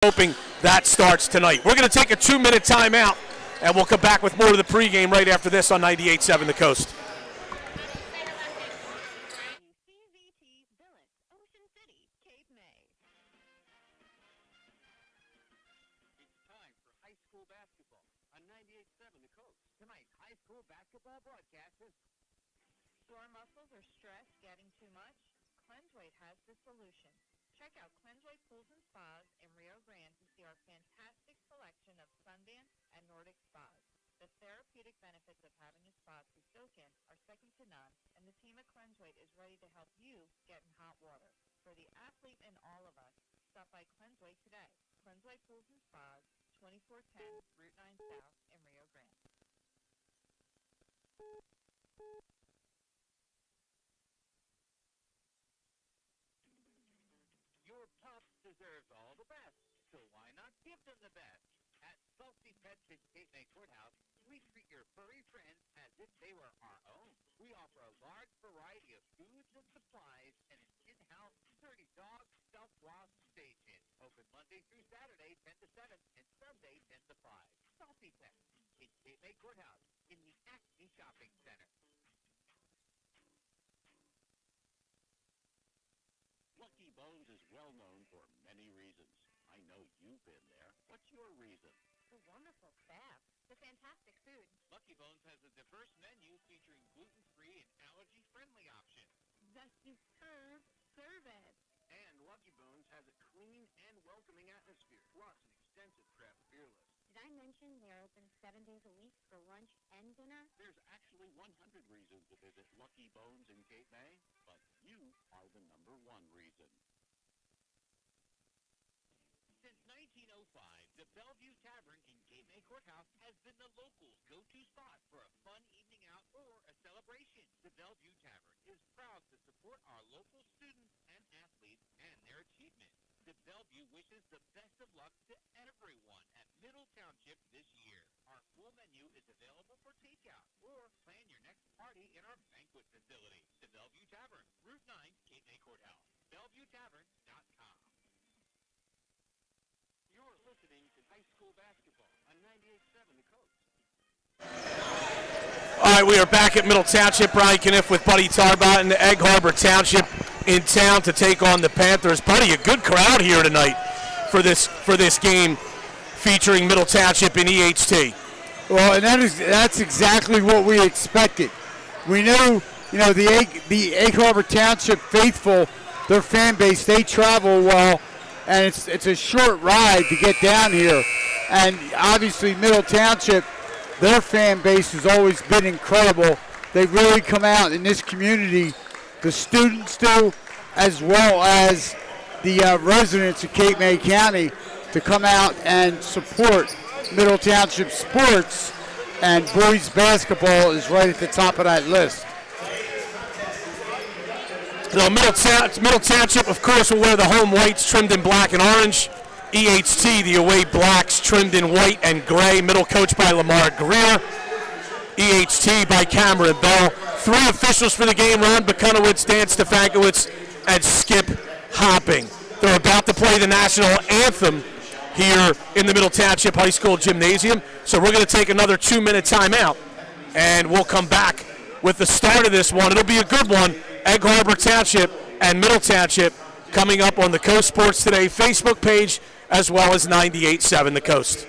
hoping that starts tonight. We're going to take a 2-minute timeout, and we'll come back with more of the pregame right after this on 98.7 The Coast. Basketball broadcast is sore muscles or stress getting too much? Cleansweight has the solution. Check out Cleansweight Pools and Spas in Rio Grande to see our fantastic selection of Sundance and Nordic spas. The therapeutic benefits of having a spa to soak in are second to none, and the team at Cleansweight is ready to help you get in hot water. For the athlete in all of us, stop by Cleansweight today. Cleansweight Pools and Spas, 2410 Route 9 South in Rio Grande. Your pup deserves all the best, so why not give them the best? At Salty Pets in Cape May Courthouse, we treat your furry friends as if they were our own. We offer a large variety of foods and supplies and an in-house dirty dog self-wash station. Open Monday through Saturday, 10 to 7, and Sunday, 10 to 5. Salty Pets in Cape May Courthouse in the Acme Shopping Center. Lucky Bones is well known for many reasons. I know you've been there. What's your reason? The wonderful staff, the fantastic food. Lucky Bones has a diverse menu featuring gluten-free and allergy-friendly options. The superb service. And Lucky Bones has a clean and welcoming atmosphere, plus an extensive craft beer list. Did I mention they're open 7 days a week for lunch and dinner? There's actually 100 reasons to visit Lucky Bones in Cape May, but you are the number one reason. Since 1905, the Bellevue Tavern in Cape May Courthouse has been the locals' go-to spot for a fun evening out or a celebration. The Bellevue Tavern is proud to support our local students and athletes and their achievements. The Bellevue wishes the best of luck to everyone at Middle Township this year. Our full menu is available for takeout or plan your next party in our banquet facility. The Bellevue Tavern, Route 9, Cape May Courthouse. BellevueTavern.com. You're listening to high school basketball on 98.7 The Coast. All right, we are back at Middle Township. Brian Kniff with Buddy Tarbot and the Egg Harbor Township in town to take on the Panthers. Buddy, a good crowd here tonight for this game featuring Middle Township and EHT. Well, and that's exactly what we expected. We knew, the Egg Harbor Township faithful, their fan base, they travel well, and it's a short ride to get down here. And obviously Middle Township, their fan base has always been incredible. They really come out in this community, the students do, as well as the residents of Cape May County, to come out and support Middle Township sports, and boys basketball is right at the top of that list. So Middle Township, of course, will wear the home whites trimmed in black and orange. EHT, the away blacks trimmed in white and gray. Middle coached by Lamar Greer. EHT by Cameron Bell. 3 officials for the game: Ron Bukunowitz, Dan Stefankowitz, and Skip Hopping. They're about to play the national anthem here in the Middle Township High School Gymnasium. So we're going to take another 2-minute timeout, and we'll come back with the start of this one. It'll be a good one. Egg Harbor Township and Middle Township coming up on the Coast Sports Today Facebook page, as well as 98.7 The Coast.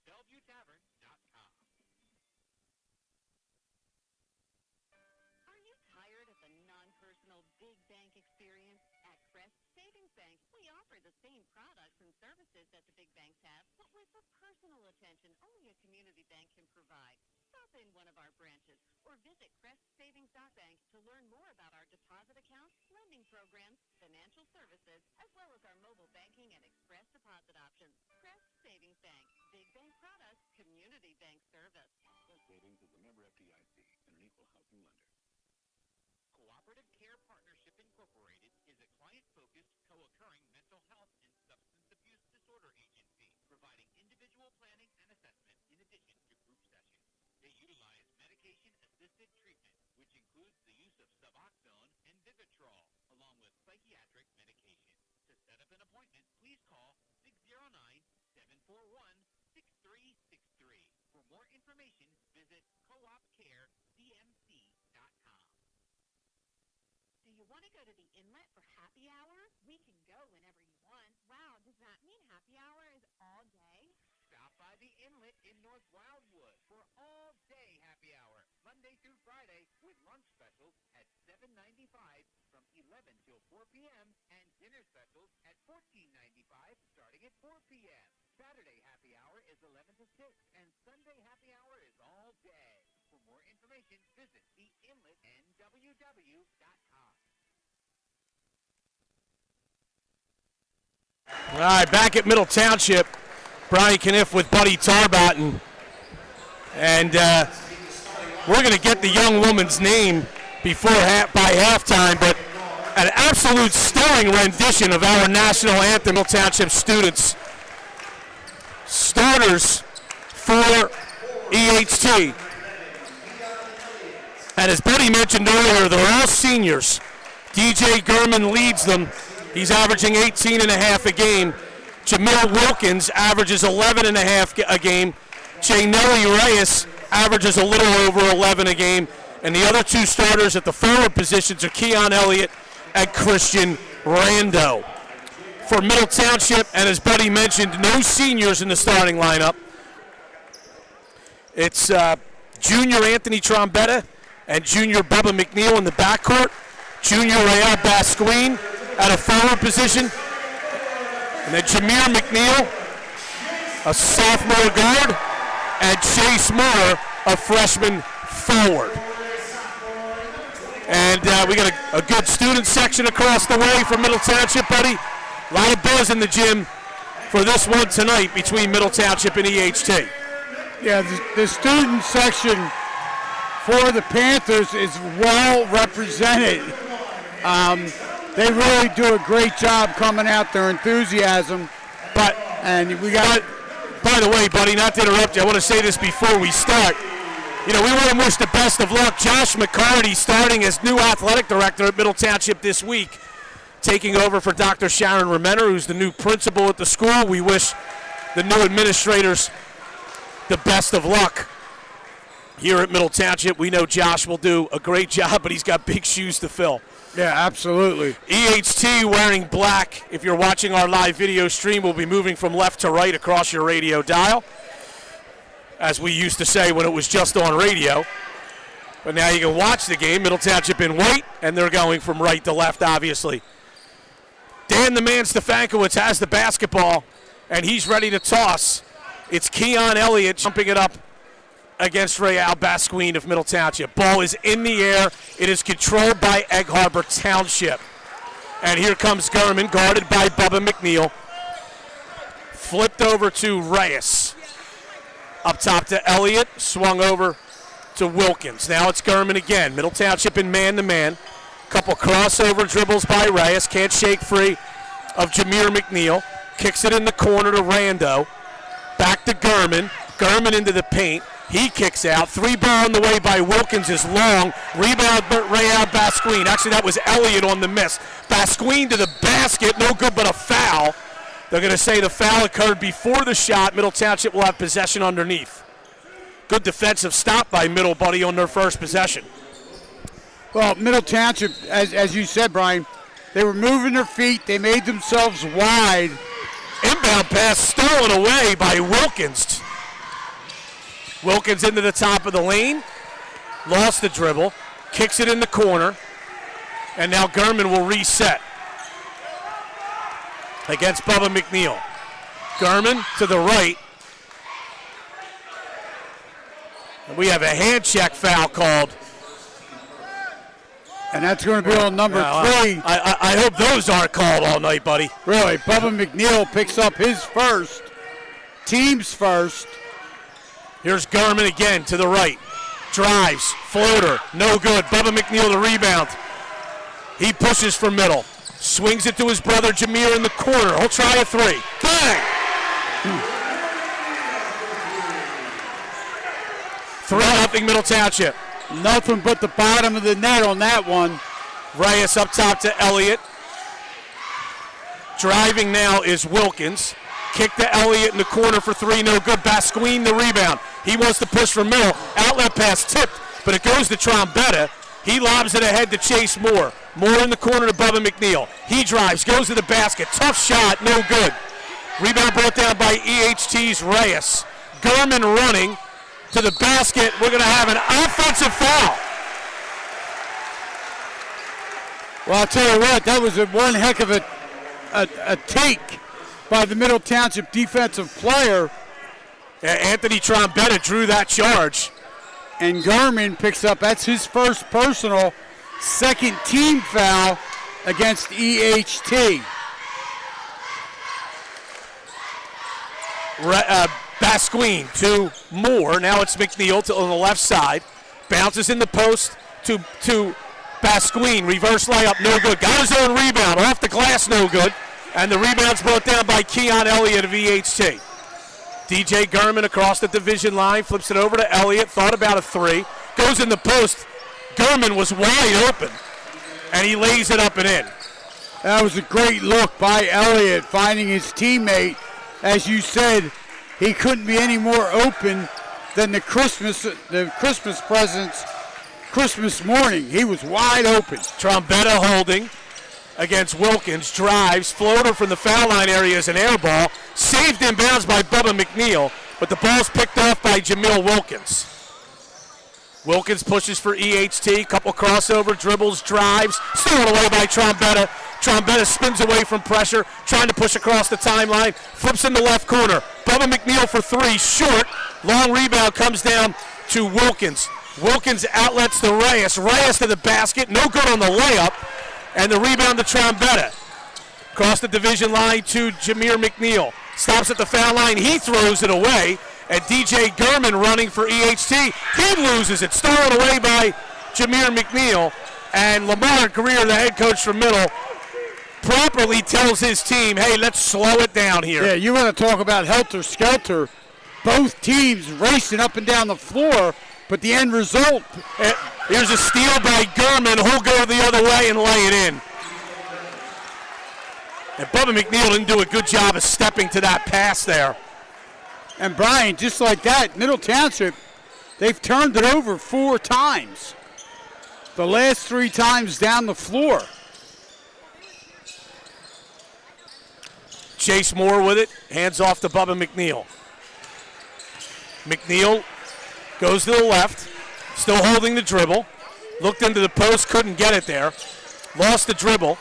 BellevueTavern.com. Are you tired of the non-personal big bank experience? At Crest Savings Bank, we offer the same products and services that the big banks have, but with the personal attention only a community bank can provide. Stop in one of our licensed lender. Cooperative Care Partnership Incorporated is a client-focused, co-occurring mental health and substance abuse disorder agency, providing individual planning and assessment in addition to group sessions. They utilize medication-assisted treatment, which includes the use of Suboxone and Vivitrol, along with psychiatric medication. To set up an appointment, please call 609-741-6363. For more information, visit coopcaredmc.com. Do you want to go to the inlet for happy hour? We can go whenever you want. Wow, does that mean happy hour is all day? Stop by the inlet in North Wildwood for all-day happy hour, Monday through Friday, with lunch specials at $7.95 from 11 till 4 p.m. and dinner specials at $14.95 starting at 4 p.m. Saturday happy hour is 11 to 6, and Sunday happy hour is all day. For more information, visit theinletnww.com. All right, back at Middle Township, Brian Kniff with Buddy Tarbotten. And we're going to get the young woman's name by halftime, but an absolute stirring rendition of our national anthem, Middle Township students. Starters for EHT. And as Buddy mentioned earlier, they're all seniors. DJ Gurman leads them. He's averaging 18.5 a game. Jamil Wilkins averages 11.5 a game. Janelli Reyes averages a little over 11 a game. And the other two starters at the forward positions are Keon Elliott and Christian Rando. For Middle Township, and as Buddy mentioned, no seniors in the starting lineup. It's junior Anthony Trombetta and junior Bubba McNeil in the backcourt. Junior Rael Basquine at a forward position. And then Jameer McNeil, a sophomore guard, and Chase Moore, a freshman forward. And we got a good student section across the way from Middle Township, Buddy. A lot of buzz in the gym for this one tonight between Middle Township and EHT. Yeah, the student section for the Panthers is well represented. They really do a great job coming out, their enthusiasm. By the way, Buddy, not to interrupt you, I want to say this before we start. You know, we want to wish the best of luck. Josh McCarty starting as new athletic director at Middle Township this week, taking over for Dr. Sharon Remenner, who's the new principal at the school. We wish the new administrators the best of luck here at Middle Township. We know Josh will do a great job, but he's got big shoes to fill. Yeah, absolutely. EHT wearing black. If you're watching our live video stream, we'll be moving from left to right across your radio dial, as we used to say when it was just on radio. But now you can watch the game. Middle Township in white, and they're going from right to left, obviously. Dan the Man Stefankowitz has the basketball, and he's ready to toss. It's Keon Elliott jumping it up against Rael Basquine of Middle Township. Ball is in the air. It is controlled by Egg Harbor Township. And here comes Gurman, guarded by Bubba McNeil. Flipped over to Reyes. Up top to Elliott, swung over to Wilkins. Now it's Gurman again. Middle Township in man-to-man. Couple crossover dribbles by Reyes. Can't shake free of Jameer McNeil. Kicks it in the corner to Rando. Back to Gurman. Gurman into the paint. He kicks out. Three ball on the way by Wilkins is long. Rebound Rael Basquine. Actually, that was Elliott on the miss. Basquine to the basket. No good but a foul. They're going to say the foul occurred before the shot. Middle Township will have possession underneath. Good defensive stop by Middle, Buddy, on their first possession. Well, Middle Township, as you said, Brian, they were moving their feet. They made themselves wide. Inbound pass stolen away by Wilkins. Wilkins into the top of the lane. Lost the dribble. Kicks it in the corner. And now Gurman will reset against Bubba McNeil. Gurman to the right. And we have a hand check foul called. And that's going to be on number 3. I hope those aren't called all night, buddy. Really, Bubba McNeil picks up his first, team's first. Here's Gurman again to the right. drives, floater, no good. Bubba McNeil the rebound. He pushes for middle. Swings it to his brother Jameer in the corner. He'll try a three. Bang! 3-0 Middle Township. Nothing but the bottom of the net on that one. Reyes up top to Elliott. Driving now is Wilkins. Kick to Elliott in the corner for three, no good. Basquine the rebound. He wants to push for middle. Outlet pass tipped, but it goes to Trombetta. He lobs it ahead to Chase Moore. Moore in the corner to Bubba McNeil. He drives, goes to the basket. Tough shot, no good. Rebound brought down by EHT's Reyes. Gurman running to the basket. We're going to have an offensive foul. Well, I'll tell you what, that was one heck of a take by the Middle Township defensive player. Anthony Trombetta drew that charge. And Gurman picks up, that's his first personal, second team foul against EHT. Basquine to Moore. Now it's McNeil on the left side. Bounces in the post to Basquine. Reverse layup, no good. Got his own rebound. Off the glass, no good. And the rebound's brought down by Keon Elliott of EHT. DJ Gurman across the division line. Flips it over to Elliott. Thought about a three. Goes in the post. Gurman was wide open. And he lays it up and in. That was a great look by Elliott, finding his teammate. As you said, he couldn't be any more open than the Christmas presents Christmas morning. He was wide open. Trombetta holding against Wilkins. Drives. Floater from the foul line area is an air ball. Saved inbounds by Bubba McNeil, but the ball's picked off by Jamil Wilkins. Wilkins pushes for EHT. Couple crossover, dribbles, drives. Stolen away by Trombetta. Trombetta spins away from pressure, trying to push across the timeline. Flips in the left corner. Bubba McNeil for three, short. Long rebound comes down to Wilkins. Wilkins outlets to Reyes. Reyes to the basket, no good on the layup. And the rebound to Trombetta. Across the division line to Jameer McNeil. Stops at the foul line, he throws it away. And DJ Gurman running for EHT. He loses it, stolen away by Jameer McNeil. And Lamar Greer, the head coach from Middle, properly tells his team, hey, let's slow it down here. Yeah, you want to talk about helter-skelter. Both teams racing up and down the floor, but the end result. Here's a steal by Gurman. He'll go the other way and lay it in. And Bubba McNeil didn't do a good job of stepping to that pass there. And Brian, just like that, Middle Township, they've turned it over 4 times. The last 3 times down the floor. Chase Moore with it, hands off to Bubba McNeil. McNeil goes to the left, still holding the dribble. Looked into the post, couldn't get it there. Lost the dribble.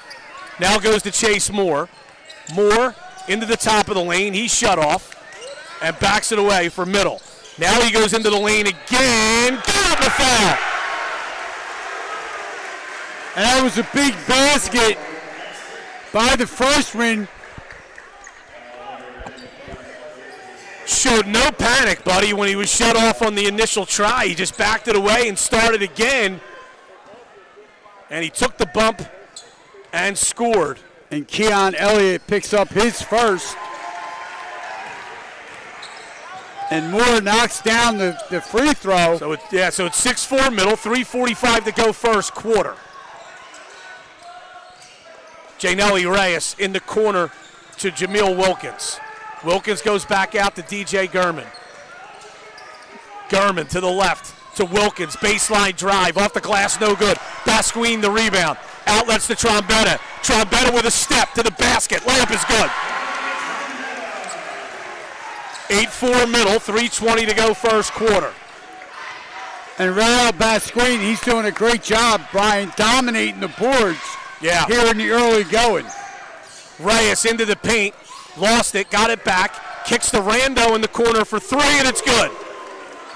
Now goes to Chase Moore. Moore into the top of the lane. He's shut off and backs it away for Middle. Now he goes into the lane again. Got the foul. And that was a big basket by the freshman. Showed no panic, buddy, when he was shut off on the initial try. He just backed it away and started again. And he took the bump and scored. And Keon Elliott picks up his first. And Moore knocks down the free throw. So it's 6-4 Middle, 3:45 to go first quarter. Janelli Reyes in the corner to Jamil Wilkins. Wilkins goes back out to DJ Gurman. Gurman to the left to Wilkins. Baseline drive. Off the glass, no good. Basquine the rebound. Outlets to Trombetta. Trombetta with a step to the basket. Layup is good. 8-4 Middle, 3:20 to go first quarter. And Raul Basquine, he's doing a great job, Brian, dominating the boards here in the early going. Reyes into the paint. Lost it, got it back, kicks to Rando in the corner for three, and it's good.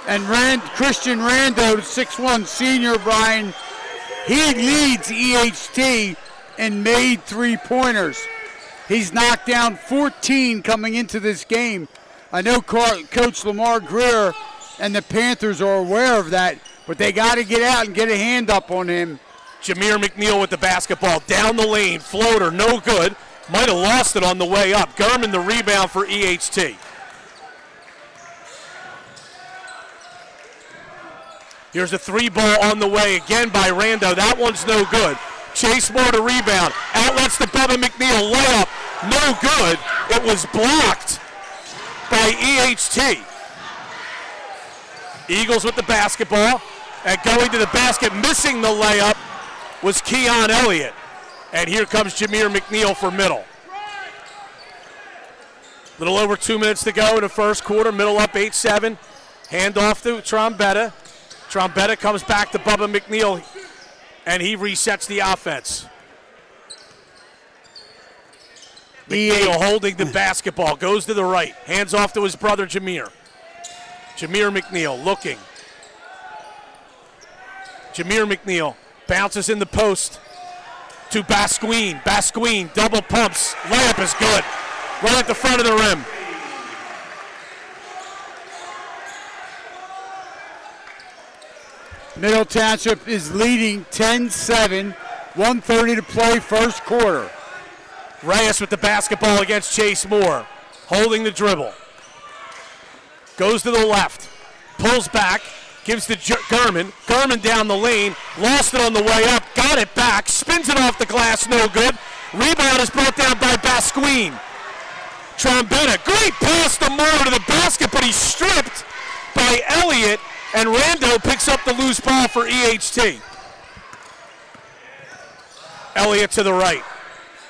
And Christian Rando, 6'1 senior, Brian, he leads EHT in made three-pointers. He's knocked down 14 coming into this game. I know Coach Lamar Greer and the Panthers are aware of that, but they got to get out and get a hand up on him. Jameer McNeil with the basketball down the lane, floater, no good. Might have lost it on the way up. Gurman the rebound for EHT. Here's a 3-ball on the way again by Rando. That one's no good. Chase Moore to rebound. Outlets to Bubba McNeil. Layup, no good. It was blocked by EHT. Eagles with the basketball. And going to the basket, missing the layup, was Keon Elliott. And here comes Jameer McNeil for Middle. Little over 2 minutes to go in the first quarter. Middle up 8-7. Hand off to Trombetta. Trombetta comes back to Bubba McNeil, and he resets the offense. McNeil holding the basketball, goes to the right. Hands off to his brother Jameer. Jameer McNeil looking. Jameer McNeil bounces in the post to Basquine. Basquine double pumps. Layup is good. Right at the front of the rim. Middle Township is leading 10-7, 1:30 to play first quarter. Reyes with the basketball against Chase Moore. Holding the dribble. Goes to the left. Pulls back. Gives to Gurman. Gurman down the lane. Lost it on the way up. Got it back. Spins it off the glass. No good. Rebound is brought down by Basquine. Trombetta. Great pass to Moore to the basket, but he's stripped by Elliott. And Rando picks up the loose ball for EHT. Elliott to the right.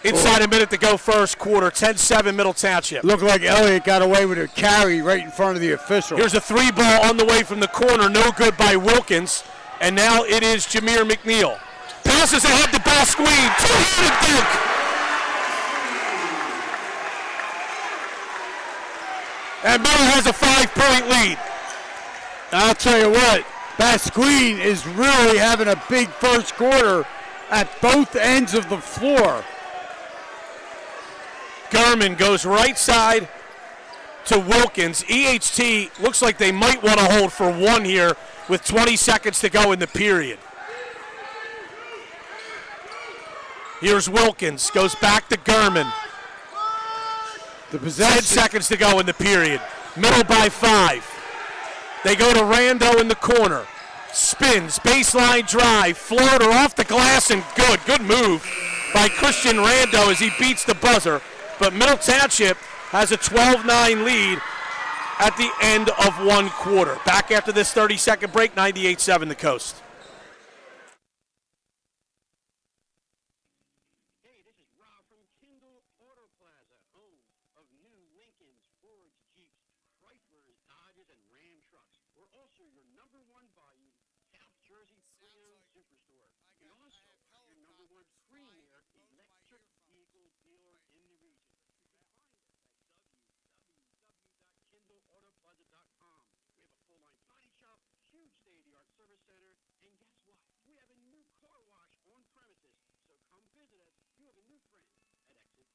Inside a minute to go first quarter. 10-7 Middle Township. Looked like Elliott got away with a carry right in front of the official. Here's a 3-ball on the way from the corner. No good by Wilkins. And now it is Jameer McNeil. Passes ahead to Basquine. Two-handed dunk. And Middle has a 5-point lead. I'll tell you what, Basquine is really having a big first quarter at both ends of the floor. Gurman goes right side to Wilkins. EHT looks like they might want to hold for one here with 20 seconds to go in the period. Here's Wilkins, goes back to Gurman. 10 seconds to go in the period. Middle by 5. They go to Rando in the corner. Spins, baseline drive, floater off the glass and good. Good move by Christian Rando as he beats the buzzer. But Middle Township has a 12-9 lead at the end of one quarter. Back after this 30-second break, 98-7 the Coast. Hey, this is Rob from Kindle Auto Plaza, home of new Lincolns, Fords, Jeeps, Chryslers, Dodges, and Ram trucks. We're also your #1 volume South Jersey pre-owned superstore. And also your #1 premier electric vehicle dealer in the region. You can find us at www.kindleautoplaza.com. We have a full-line body shop, huge state-of-the-art service center, and guess what? We have a new car wash on premises. So come visit us. You have a new friend at Exit 10.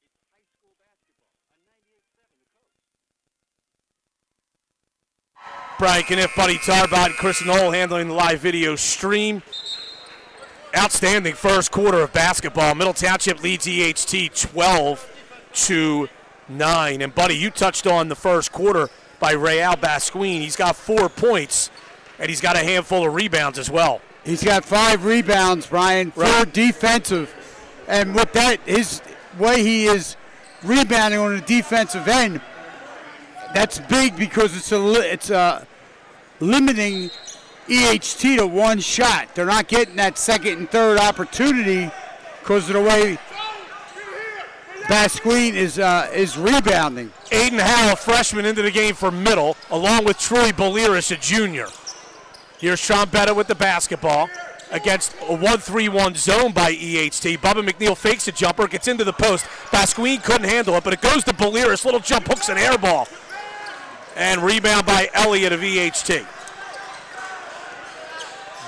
It's high school basketball on 98.7 The Coast. Brian Kniff, Buddy Tarbot, and Chris Knoll handling the live video stream. Outstanding first quarter of basketball. Middle Township leads EHT 12-9. And Buddy, you touched on the first quarter by Real Basquine. He's got 4 points, and he's got a handful of rebounds as well. He's got 5 rebounds, Brian, 4 defensive. And with that, his way he is rebounding on the defensive end, that's big because it's limiting EHT to one shot. They're not getting that second and third opportunity because of the way Basquine is rebounding. Aiden Howell, a freshman, into the game for Middle, along with Troy Boliris, a junior. Here's Trombetta with the basketball against a 1-3-1 zone by EHT. Bubba McNeil fakes a jumper, gets into the post. Basquine couldn't handle it, but it goes to Boliris. Little jump, hooks an air ball. And rebound by Elliott of EHT.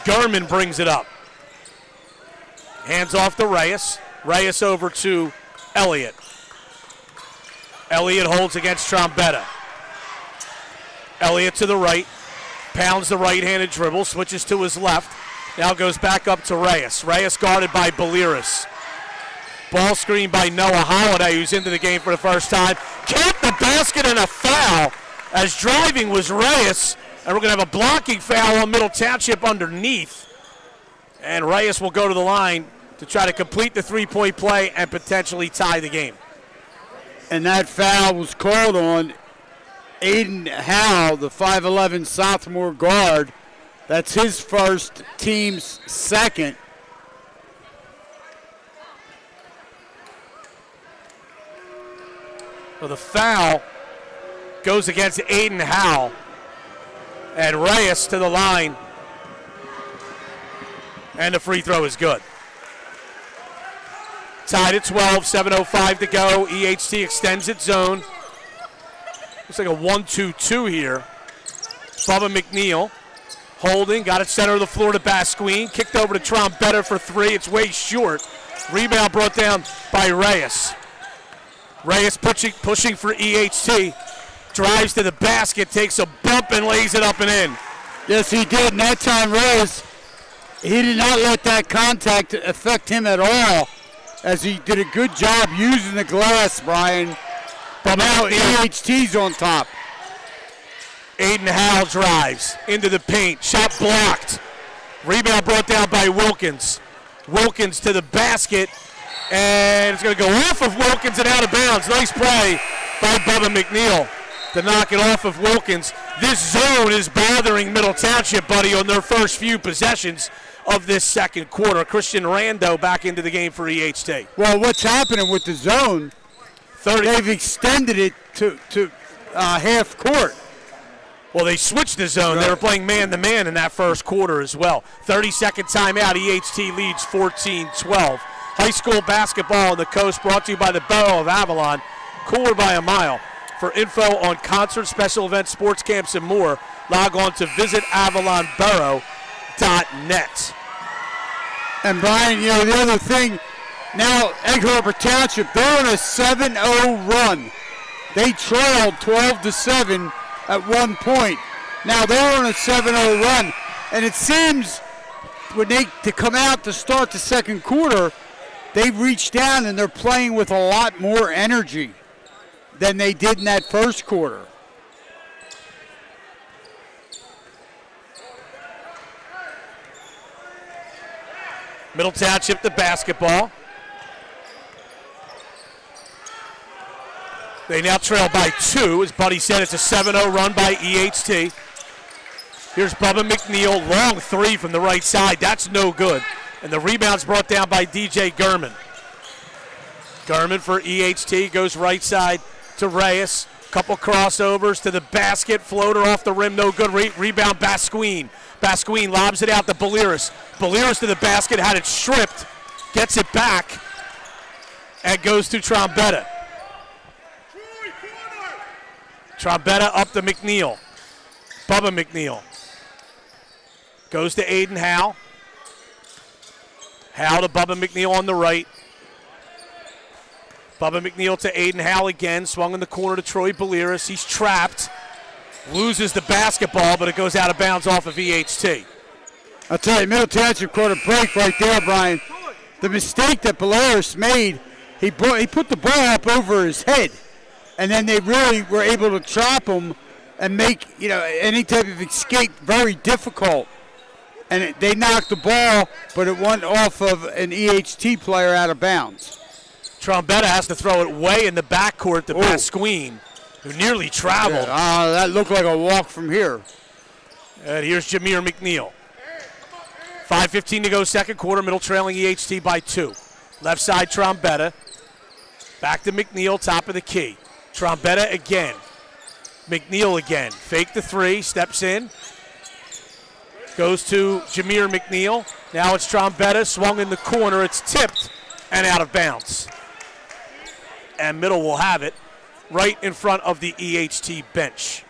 Gurman brings it up. Hands off to Reyes. Reyes over to Elliott. Elliott holds against Trombetta. Elliott to the right. Pounds the right-handed dribble, switches to his left. Now goes back up to Reyes. Reyes guarded by Baliris. Ball screen by Noah Holiday, who's into the game for the first time. Count the basket and a foul, as driving was Reyes. And we're going to have a blocking foul on Middle Township underneath. And Reyes will go to the line to try to complete the three-point play and potentially tie the game. And that foul was called on Aiden Howe, the 5'11 sophomore guard. That's his first, team's second. Well, the foul goes against Aiden Howe. And Reyes to the line. And the free throw is good. Tied at 12, 7:05 to go. EHT extends its zone. Looks like a 1-2-2 here. Bubba McNeil holding, got it center of the floor to Basquine. Kicked over to Trombetta for three. It's way short. Rebound brought down by Reyes. Reyes pushing for EHT. Drives to the basket, takes a bump and lays it up and in. Yes, he did. And that time, Reyes, he did not let that contact affect him at all, as he did a good job using the glass, Brian. But now EHT's on top. Aiden Howe drives into the paint. Shot blocked. Rebound brought down by Wilkins. Wilkins to the basket. And it's going to go off of Wilkins and out of bounds. Nice play by Bubba McNeil to knock it off of Wilkins. This zone is bothering Middle Township, buddy, on their first few possessions of this second quarter. Christian Rando back into the game for EHT. Well, what's happening with the zone, they've extended it to half court. Well, they switched the zone. Right. They were playing man-to-man in that first quarter as well. 30-second timeout. EHT leads 14-12. High school basketball on the coast brought to you by the Borough of Avalon. Cooler by a mile. For info on concerts, special events, sports camps, and more, log on to visitavalonborough.net. And Brian, the other thing, now Egg Harbor Township, they're on a 7-0 run. They trailed 12-7 at one point. Now they're on a 7-0 run, and it seems when to come out to start the second quarter, they've reached down and they're playing with a lot more energy than they did in that first quarter. Middle Township the basketball. They now trail by 2. As Buddy said, it's a 7-0 run by EHT. Here's Bubba McNeil, long three from the right side. That's no good. And the rebound's brought down by DJ Gurman. Gurman for EHT goes right side to Reyes. Couple crossovers to the basket. Floater off the rim, no good. Rebound Basquine. Basquine lobs it out to Baliris. Baliris to the basket, had it stripped. Gets it back. And goes to Trombetta. Trombetta up to McNeil. Bubba McNeil. Goes to Aiden Howe. Howe to Bubba McNeil on the right. Bubba McNeil to Aiden Howe again. Swung in the corner to Troy Baliris. He's trapped. Loses the basketball, but it goes out of bounds off of EHT. I'll tell you, Middle Township caught a break right there, Brian. The mistake that Baliris made, he put the ball up over his head, and then they really were able to trap him and make any type of escape very difficult. And they knocked the ball, but it went off of an EHT player out of bounds. Trombetta has to throw it way in the backcourt to Basquine, who nearly traveled. Yeah, that looked like a walk from here. And here's Jameer McNeil. 5:15 to go, second quarter. Middle trailing EHT by 2. Left side, Trombetta. Back to McNeil, top of the key. Trombetta again. McNeil again. Fake the three, steps in. Goes to Jameer McNeil. Now it's Trombetta, swung in the corner. It's tipped and out of bounds. And Middle will have it right in front of the EHT bench.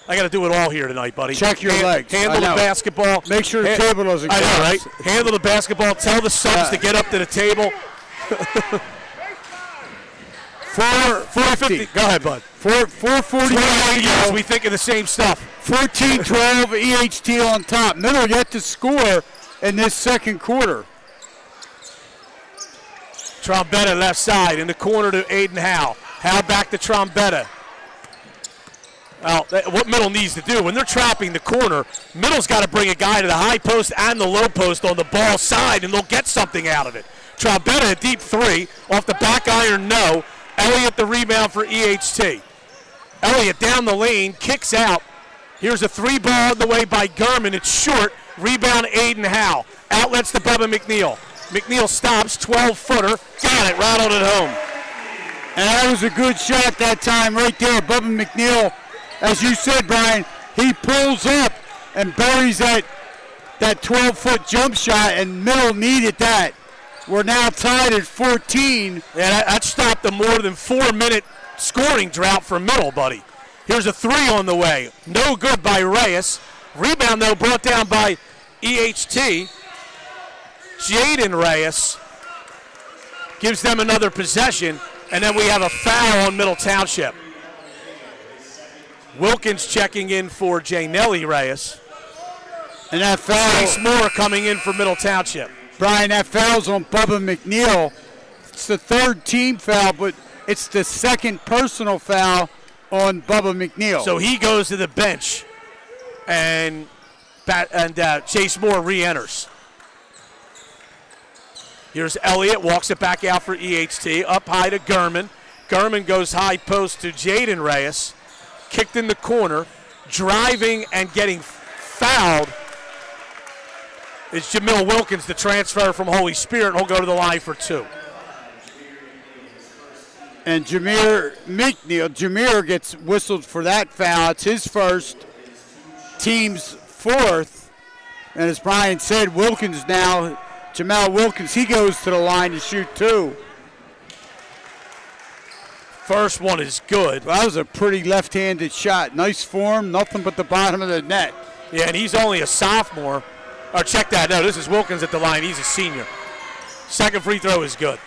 I got to do it all here tonight, buddy. Check your legs. Handle the basketball. Make sure the table doesn't I know, collapse. right? Handle the basketball. Tell the subs to get up to the table. 450. Go ahead, bud. 440. Yes, we think of the same stuff. 14-12 EHT on top. Middle yet to score in this second quarter. Trombetta left side in the corner to Aiden Howe. Howe back to Trombetta. Well, what Middle needs to do, when they're trapping the corner, Middle's got to bring a guy to the high post and the low post on the ball side, and they'll get something out of it. Trombetta, a deep three, off the back iron, no. Elliott the rebound for EHT. Elliott down the lane, kicks out. Here's a three ball on the way by Gurman. It's short. Rebound Aiden Howe. Outlets to Bubba McNeil. McNeil stops, 12-footer. Got it, rattled it home. And that was a good shot that time right there. Bubba McNeil, as you said, Brian, he pulls up and buries that 12-foot jump shot, and Middle needed that. We're now tied at 14. Yeah, that stopped a more than 4-minute scoring drought for Middle, buddy. Here's a three on the way. No good by Reyes. Rebound, though, brought down by EHT. Jaden Reyes gives them another possession, and then we have a foul on Middle Township. Wilkins checking in for J. Nelly Reyes. And that foul. Chase Moore coming in for Middle Township. Brian, that foul's on Bubba McNeil. It's the third team foul, but it's the second personal foul on Bubba McNeil. So he goes to the bench, and Chase Moore re-enters. Here's Elliott, walks it back out for EHT, up high to Gurman. Gurman goes high post to Jaden Reyes, kicked in the corner, driving and getting fouled. It's Jamil Wilkins, the transfer from Holy Spirit, and he'll go to the line for two. And Jameer gets whistled for that foul. It's his first, team's fourth. And as Brian said, Wilkins now, Jamal Wilkins, he goes to the line to shoot two. First one is good. Well, that was a pretty left-handed shot. Nice form, nothing but the bottom of the net. Yeah, and he's only a sophomore. Or check that. No, this is Wilkins at the line. He's a senior. Second free throw is good.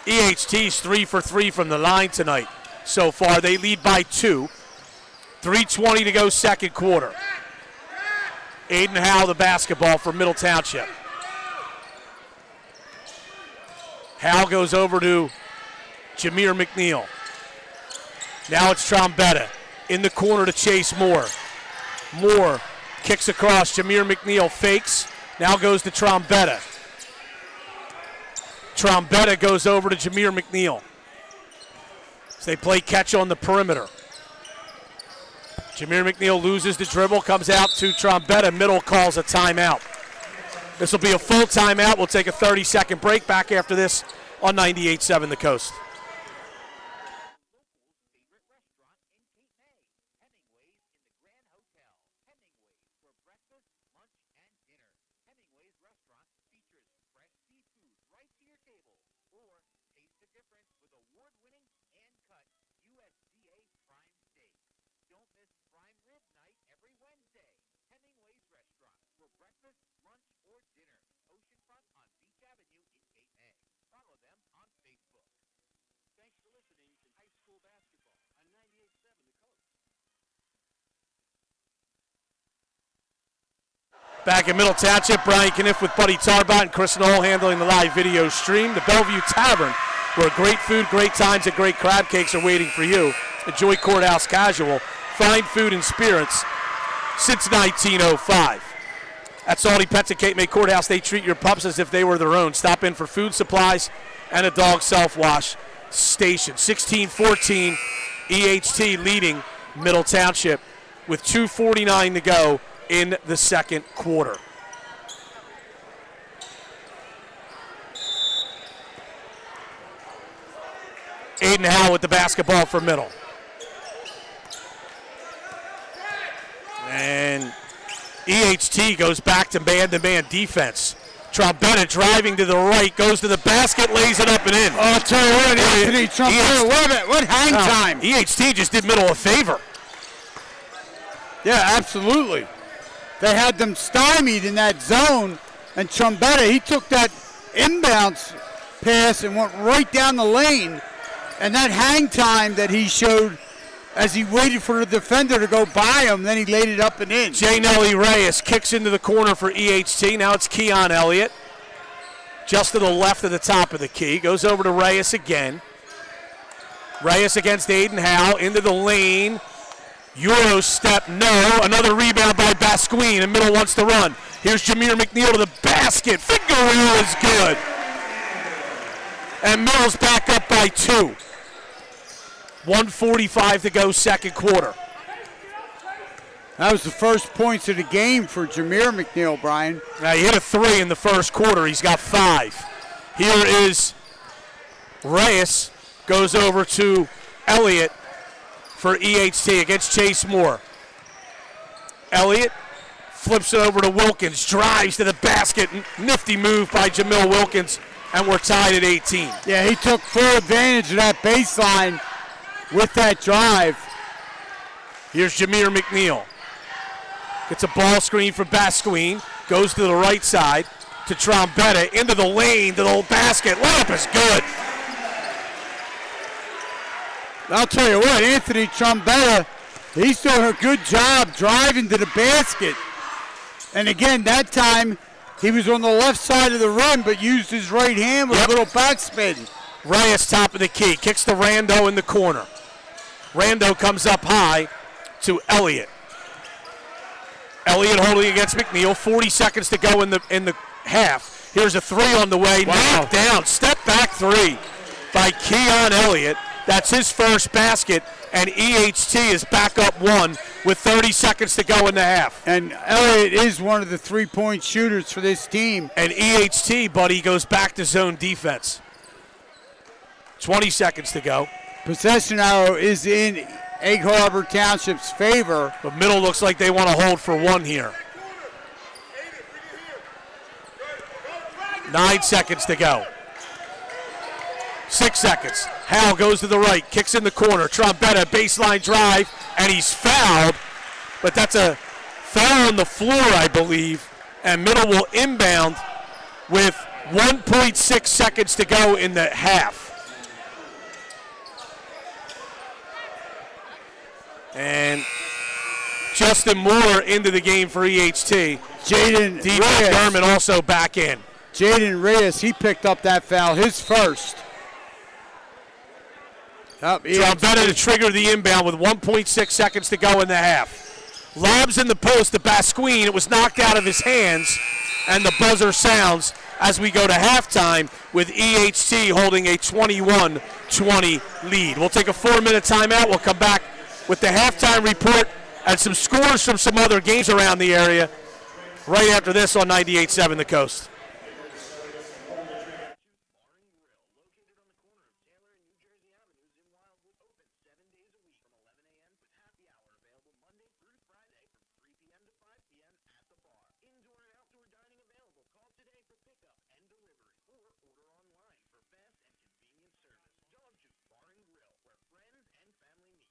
EHT's 3 for 3 from the line tonight so far. They lead by 2. 3:20 to go second quarter. Aiden Howe, the basketball for Middle Township. Howe goes over to Jameer McNeil. Now it's Trombetta in the corner to Chase Moore. Moore kicks across. Jameer McNeil fakes. Now goes to Trombetta. Trombetta goes over to Jameer McNeil. So they play catch on the perimeter. Jameer McNeil loses the dribble, comes out to Trombetta. Middle calls a timeout. This will be a full timeout. We'll take a 30-second break. Back after this on 98.7 The Coast. Back in Middle Township, Brian Kniff with Buddy Tarbot and Chris Knoll handling the live video stream. The Bellevue Tavern, where great food, great times, and great crab cakes are waiting for you. Enjoy Courthouse Casual, fine food and spirits since 1905. At Salty Pets and Cape May Courthouse, they treat your pups as if they were their own. Stop in for food supplies and a dog self-wash station. 16-14, EHT leading Middle Township with 2:49 to go in the second quarter. Aiden Howe with the basketball for Middle. And EHT goes back to man-to-man defense. Trombetta driving to the right, goes to the basket, lays it up and in. Oh, I'll tell you what, Anthony Trombetta, what hang time. EHT just did Middle a favor. Yeah, absolutely. They had them stymied in that zone, and Trombetta, he took that inbounds pass and went right down the lane And that hang time that he showed as he waited for the defender to go by him, then he laid it up and in. J. Nelly Reyes kicks into the corner for EHT. Now it's Keon Elliott. Just to the left of the top of the key. Goes over to Reyes again. Reyes against Aiden Howe. Into the lane. Euro step, no. Another rebound by Basquine, and Middle wants to run. Here's Jameer McNeil to the basket. Finger roll is good. And Middle's back up by 2. 1:45 to go, second quarter. That was the first points of the game for Jameer McNeil, Brian. Now he hit a 3 in the first quarter. He's got 5. Here is Reyes. Goes over to Elliott for EHT against Chase Moore. Elliott flips it over to Wilkins. Drives to the basket. Nifty move by Jamil Wilkins. And we're tied at 18. Yeah, he took full advantage of that baseline with that drive. Here's Jameer McNeil. Gets a ball screen for Basquine. Goes to the right side to Trombetta. Into the lane, to the basket. Layup is good. I'll tell you what, Anthony Trombetta, he's doing a good job driving to the basket. And again, that time, he was on the left side of the rim, but used his right hand with a little backspin. Reyes top of the key. Kicks to Rando in the corner. Rando comes up high to Elliott. Elliott holding against McNeil. 40 seconds to go in the half. Here's a 3 on the way. Wow. Knocked down. Step back 3 by Keon Elliott. That's his first basket, and EHT is back up 1 with 30 seconds to go in the half. And Elliott is one of the three-point shooters for this team. And EHT, buddy, goes back to zone defense. 20 seconds to go. Possession arrow is in Egg Harbor Township's favor. But Middle looks like they want to hold for 1 here. 9 seconds to go. 6 seconds. Howell goes to the right, kicks in the corner. Trombetta, baseline drive, and he's fouled. But that's a foul on the floor, I believe. And Middle will inbound with 1.6 seconds to go in the half. And Justin Moore into the game for EHT. Jaden D. Reyes. McDermott also back in. Jaden Reyes, he picked up that foul, his first. Trombetta to trigger the inbound with 1.6 seconds to go in the half. Lobs in the post to Basquine. It was knocked out of his hands, and the buzzer sounds as we go to halftime with EHT holding a 21-20 lead. We'll take a 4-minute timeout. We'll come back with the halftime report and some scores from some other games around the area right after this on 98.7 The Coast.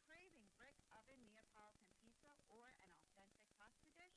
Craving brick oven Neapolitan pizza or an authentic pasta dish?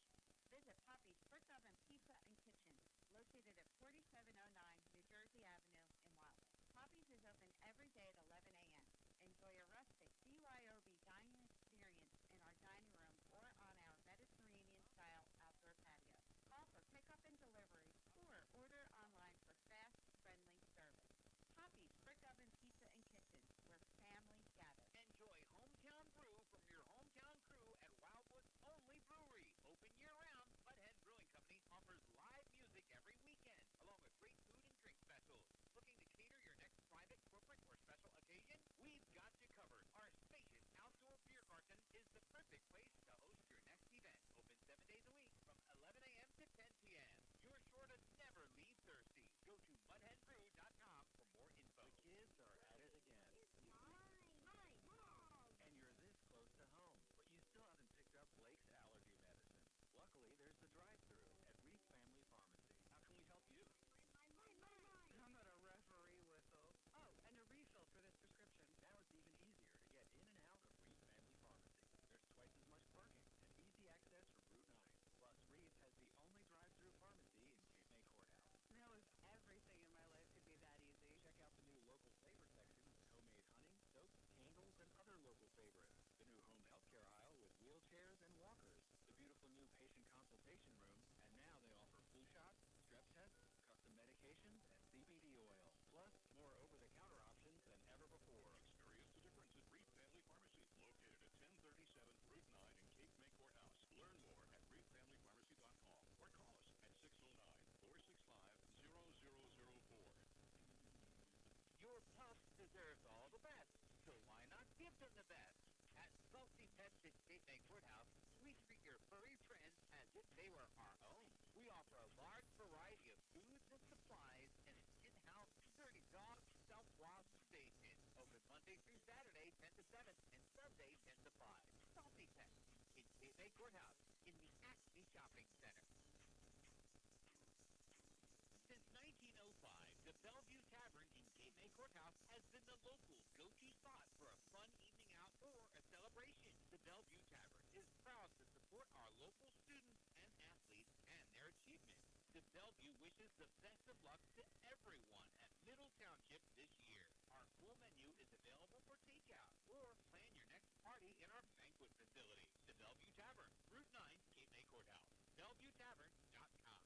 Visit Poppy's Brick Oven Pizza and Kitchen, located at 4709 New Jersey Avenue in Wildwood. Poppy's is open every day at 11 a.m. Enjoy a rustic BYOB dining experience in our dining room or on our Mediterranean-style outdoor patio. Call for pickup and delivery or order online for fast, friendly service. Poppy's Brick Oven Pizza and Kitchen, where families gather. Enjoy hometown brew from your hometown crew at Wildwood's only brewery. Open year-round, Butthead Brewing Company offers live music every weekend. May Courthouse in the Acme Shopping Center. Since 1905, the Bellevue Tavern in Cape May Courthouse has been the local go-to spot for a fun evening out or a celebration. The Bellevue Tavern is proud to support our local students and athletes and their achievements. The Bellevue wishes the best of luck to everyone at Middle Township this year. Our full menu is available for takeout or plan your next party in our banquet facility. The Bellevue Tavern, Route 9, Cape May Courthouse. BellevueTavern.com.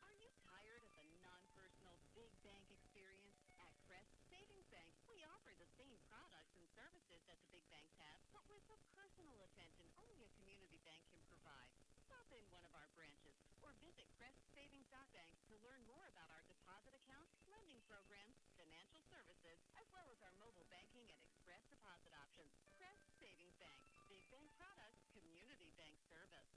Are you tired of the non-personal big bank experience? At Crest Savings Bank, we offer the same products and services that the big banks have, but with the personal attention only a community bank can provide. Stop in one of our branches or visit CrestSavings.bank to learn more about our deposit accounts, lending programs, financial services, as well as our mobile banking and express deposit options. Crest Savings Bank, big bank products, community bank service.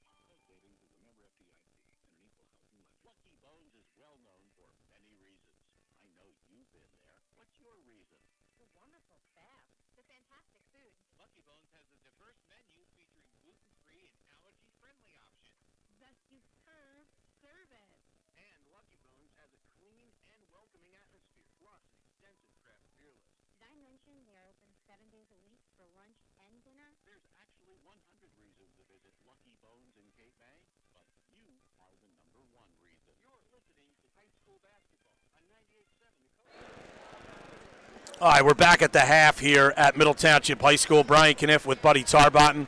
Savings is a member FDIC and an equal housing lender. Lucky Bones is well known for many reasons. I know you've been there. What's your reason? The wonderful staff, the fantastic food. Lucky Bones has a diverse menu featuring gluten-free and allergy-friendly options. Thus you serve service. And Lucky Bones has a clean and welcoming atmosphere, plus an extensive craft beer list. Did I mention they're open 7 days a week for lunch and dinner? There's actually 100 reasons to visit Lucky Bones in Cape May, but you are the number one reason. You're listening to high school basketball on 98.7 The Coast. All right, we're back at the half here at Middle Township High School. Brian Kniff with Buddy Tarbotton.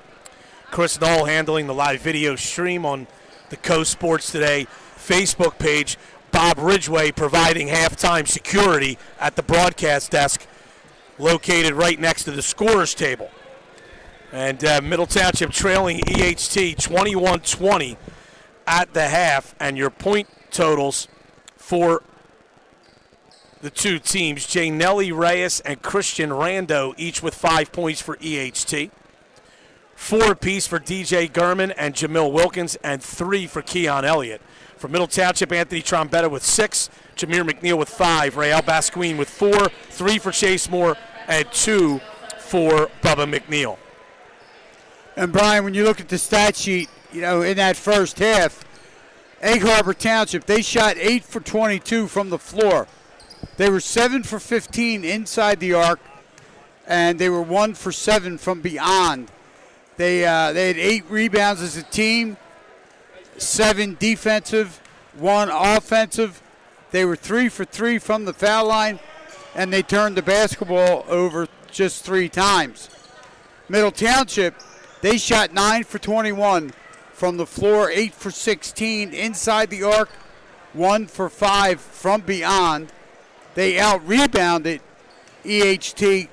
Chris Knoll handling the live video stream on the Coast Sports Today Facebook page. Bob Ridgway providing halftime security at the broadcast desk located right next to the scorer's table. And Middle Township trailing EHT 21-20 at the half. And your point totals for the two teams, Jay Nelly Reyes and Christian Rando, each with 5 points for EHT. 4 apiece for DJ Gurman and Jamil Wilkins, and 3 for Keon Elliott. For Middle Township, Anthony Trombetta with 6, Jameer McNeil with 5, Rael Basquin with 4, 3 for Chase Moore, and 2 for Bubba McNeil. And Brian, when you look at the stat sheet, you know, in that first half, Egg Harbor Township, they shot 8 for 22 from the floor. They were 7 for 15 inside the arc, and they were 1 for 7 from beyond. They had 8 rebounds as a team, 7 defensive, 1 offensive. They were 3 for 3 from the foul line, and they turned the basketball over just 3 times. Middle Township, they shot 9 for 21 from the floor, 8 for 16 inside the arc, 1 for 5 from beyond. They out-rebounded EHT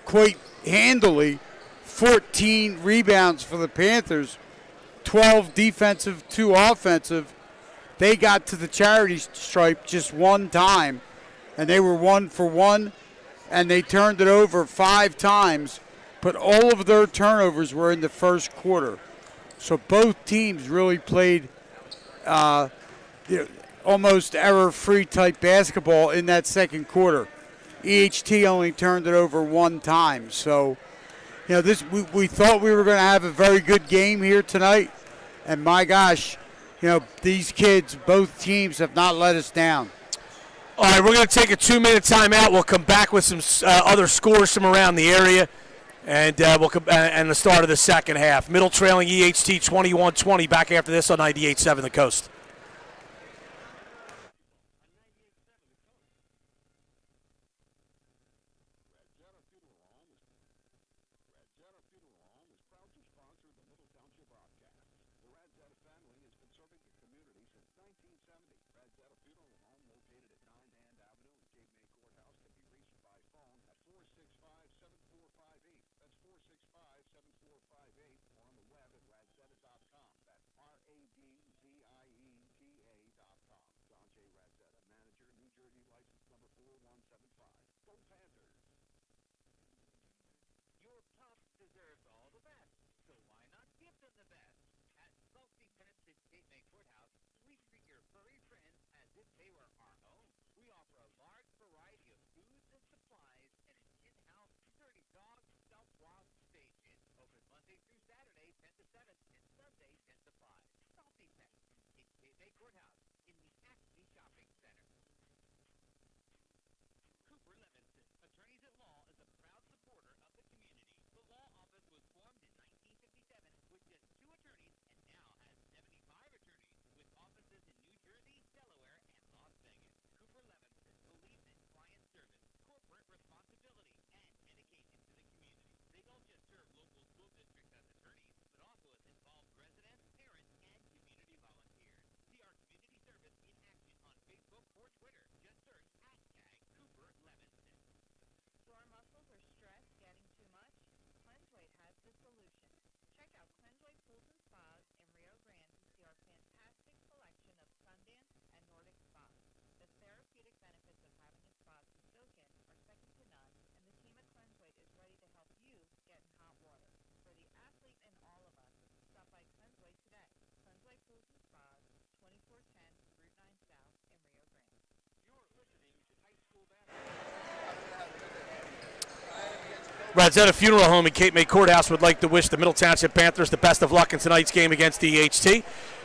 quite handily, 14 rebounds for the Panthers, 12 defensive, 2 offensive. They got to the charity stripe just 1 time, and they were 1 for 1, and they turned it over 5 times, but all of their turnovers were in the first quarter. So both teams really played almost error-free type basketball in that second quarter. EHT only turned it over 1 time. So, you know, this we thought we were going to have a very good game here tonight, and my gosh, you know, these kids, both teams, have not let us down. All right, we're going to take a 2-minute timeout. We'll come back with some other scores from around the area, and we'll come and the start of the second half. Middle trailing EHT 21-20. Back after this on 98.7 The Coast. Your pup deserves all the best, so why not give them the best? At Salty Pets at Cape May Courthouse, we treat your furry friends as if they were our own. We offer a large variety of foods and supplies and an in-house dirty dog self-wash station. Open Monday through Saturday, 10 to 7, and Sunday, Rosetta Funeral Home and Cape May Courthouse would like to wish the Middle Township Panthers the best of luck in tonight's game against EHT.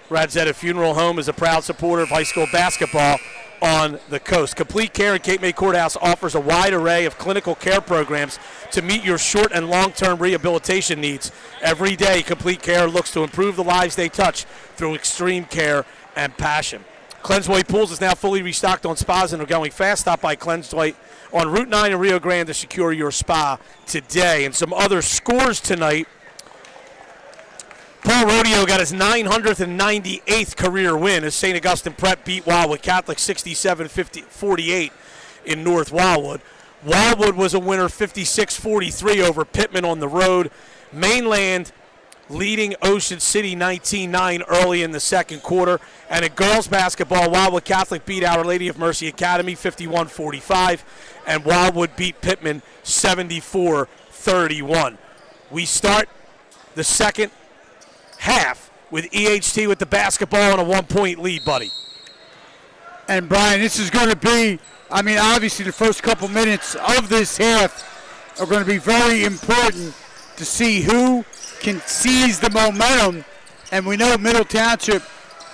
Rosetta Funeral Home is a proud supporter of high school basketball on the coast. Complete Care in Cape May Courthouse offers a wide array of clinical care programs to meet your short and long-term rehabilitation needs. Every day, Complete Care looks to improve the lives they touch through extreme care and passion. Cleansway Pools is now fully restocked on spas and are going fast. Stop by Cleansway on Route 9 in Rio Grande to secure your spa today. And some other scores tonight. Paul Rodeo got his 998th career win as St. Augustine Prep beat Wildwood Catholic 67-48 in North Wildwood. Wildwood was a winner 56-43 over Pittman on the road. Mainland leading Ocean City 19-9 early in the second quarter. And in girls basketball, Wildwood Catholic beat Our Lady of Mercy Academy 51-45, and Wildwood beat Pittman 74-31. We start the second half with EHT with the basketball and a 1-point lead, buddy. And Brian, this is going to be, obviously the first couple minutes of this half are going to be very important to see who can seize the momentum. And we know Middle Township,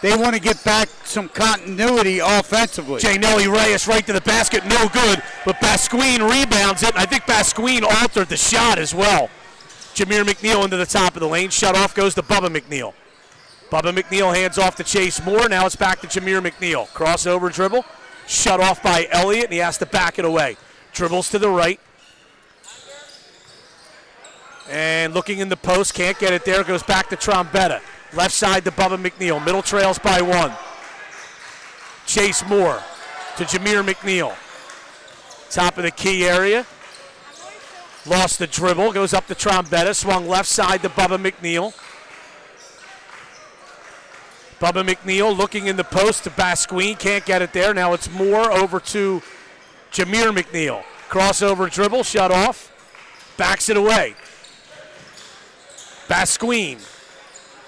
they want to get back some continuity offensively. Jay Nelly Reyes right to the basket, no good, but Basquine rebounds it. I think Basquine altered the shot as well. Jameer McNeil into the top of the lane. Shut off goes to Bubba McNeil. Bubba McNeil hands off to Chase Moore. Now it's back to Jameer McNeil. Crossover dribble. Shut off by Elliott, and he has to back it away. Dribbles to the right. And looking in the post, can't get it there. Goes back to Trombetta. Left side to Bubba McNeil. Middle trails by 1. Chase Moore to Jameer McNeil. Top of the key area. Lost the dribble, goes up to Trombetta, swung left side to Bubba McNeil. Bubba McNeil looking in the post to Basquine, can't get it there. Now it's Moore over to Jameer McNeil. Crossover dribble, shut off, backs it away. Basquine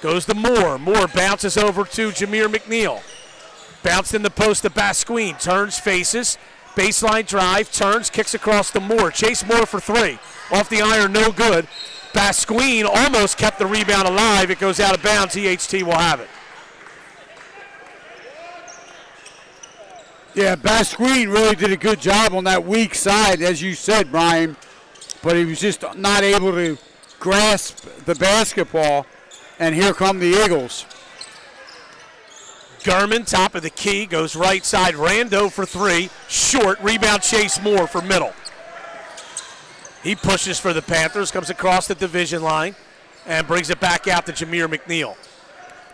goes to Moore. Moore bounces over to Jameer McNeil. Bounced in the post to Basquine, turns, faces. Baseline drive, turns, kicks across to Moore. Chase Moore for 3. Off the iron, no good. Basquine almost kept the rebound alive. It goes out of bounds. EHT will have it. Yeah, Basquine really did a good job on that weak side, as you said, Brian. But he was just not able to grasp the basketball. And here come the Eagles. Gurman, top of the key, goes right side. Rando for 3. Short. Rebound Chase Moore for middle. He pushes for the Panthers, comes across the division line, and brings it back out to Jameer McNeil.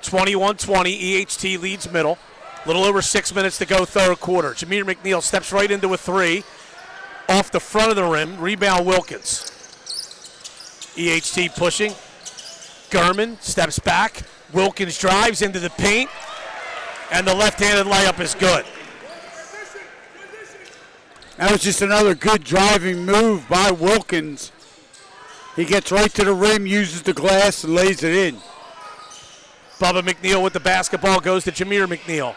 21-20, EHT leads middle. Little over 6 minutes to go third quarter. Jameer McNeil steps right into a 3. Off the front of the rim. Rebound Wilkins. EHT pushing. Gurman steps back. Wilkins drives into the paint. And the left-handed layup is good. That was just another good driving move by Wilkins. He gets right to the rim, uses the glass, and lays it in. Bubba McNeil with the basketball goes to Jameer McNeil.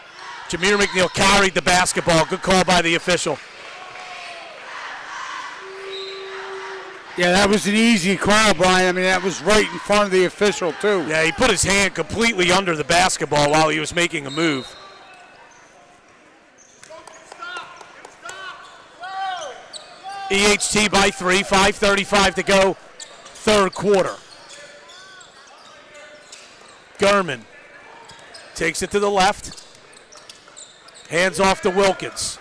Jameer McNeil carried the basketball. Good call by the official. Yeah, that was an easy call, Brian. That was right in front of the official, too. Yeah, he put his hand completely under the basketball while he was making a move. EHT by 3, 5:35 to go, third quarter. Gurman takes it to the left. Hands off to Wilkins.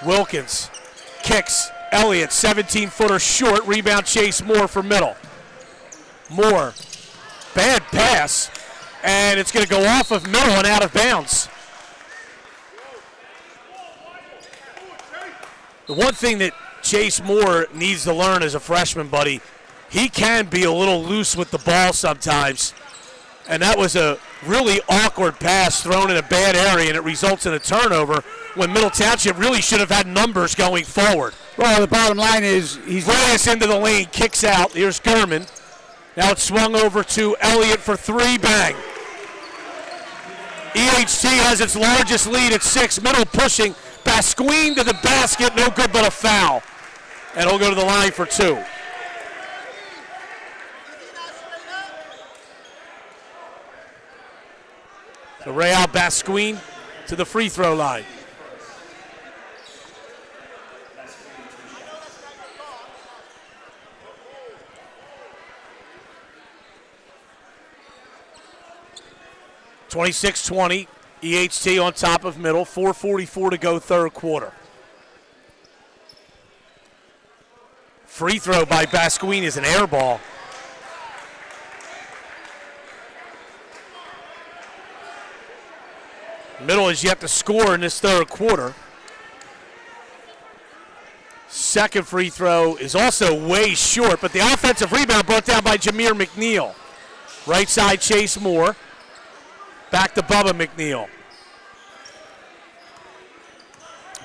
Wilkins kicks. Elliott, 17-footer short. Rebound Chase Moore for middle. Moore, bad pass. And it's going to go off of middle and out of bounds. The one thing that Chase Moore needs to learn as a freshman, buddy, he can be a little loose with the ball sometimes. And that was a really awkward pass thrown in a bad area, and it results in a turnover when Middle Township really should have had numbers going forward. Well, the bottom line is he's Reyes into the lane, kicks out. Here's Gurman. Now it's swung over to Elliott for 3, bang. EHT has its largest lead at 6. Middle pushing. Basquine to the basket, no good but a foul. and he'll go to the line for 2. So Real Basquine to the free throw line. (26-20), EHT on top of Middle. 4:44 to go, third quarter. Free throw by Basquine is an air ball. Middle is yet to score in this third quarter. Second free throw is also way short, but the offensive rebound brought down by Jameer McNeil. Right side, Chase Moore. Back to Bubba McNeil.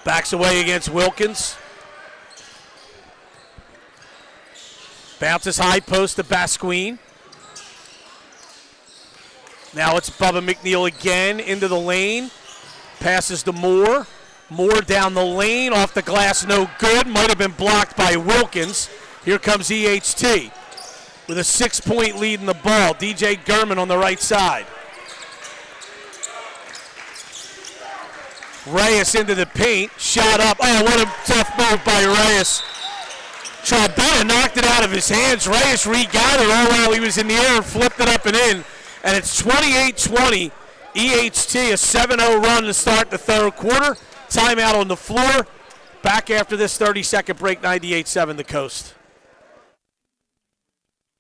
Backs away against Wilkins. Bounces high post to Basquine. Now it's Bubba McNeil again into the lane. Passes to Moore. Moore down the lane, off the glass, no good. Might have been blocked by Wilkins. Here comes EHT with a 6-point lead in the ball. DJ Gurman on the right side. Reyes into the paint, shot up. Oh, what a tough move by Reyes. Trabetta knocked it out of his hands. Reyes re-got it all while he was in the air and flipped it up and in. And it's 28-20. EHT, a 7-0 run to start the third quarter. Timeout on the floor. Back after this 30-second break, 98-7 the Coast.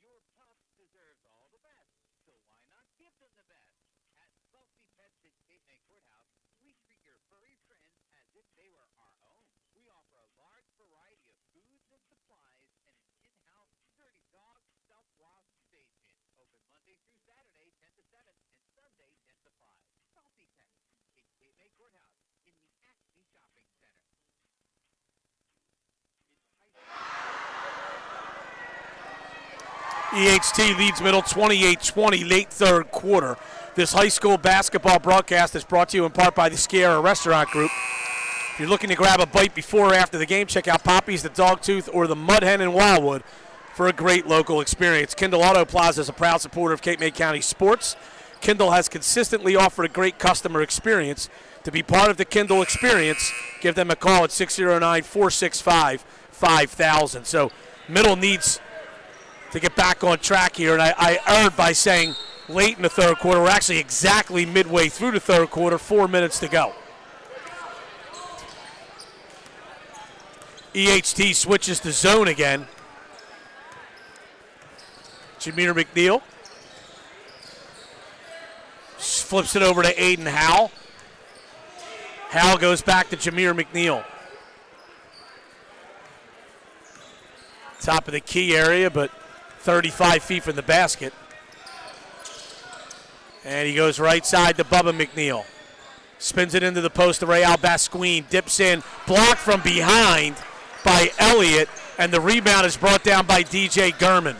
Your pup deserves all the best, so why not give them the best? At Salty Pets at Cape May Courthouse, we treat your furry friends as if they were our own. We offer a large variety of foods and supplies and an in-house dirty dog self-wash station. Open Monday through Saturday, 10 to 7, and Sunday, 10 to 5. Salty Pets at Cape May Courthouse in the Acme Shopping Center. EHT leads Middle 28-20, late third quarter. This high school basketball broadcast is brought to you in part by the Sierra Restaurant Group. If you're looking to grab a bite before or after the game, check out Poppy's, the Dogtooth, or the Mud Hen in Wildwood for a great local experience. Kindle Auto Plaza is a proud supporter of Cape May County sports. Kindle has consistently offered a great customer experience. To be part of the Kindle experience, give them a call at 609-465-5000. So Middle needs to get back on track here, and I erred by saying late in the third quarter. We're actually exactly midway through the third quarter, 4 minutes to go. EHT switches to zone again. Jameer McNeil flips it over to Aiden Howell. Howell goes back to Jameer McNeil. Top of the key area, but 35 feet from the basket. And he goes right side to Bubba McNeil. Spins it into the post to Real Basquine. Dips in, blocked from behind by Elliott, and the rebound is brought down by DJ Gurman.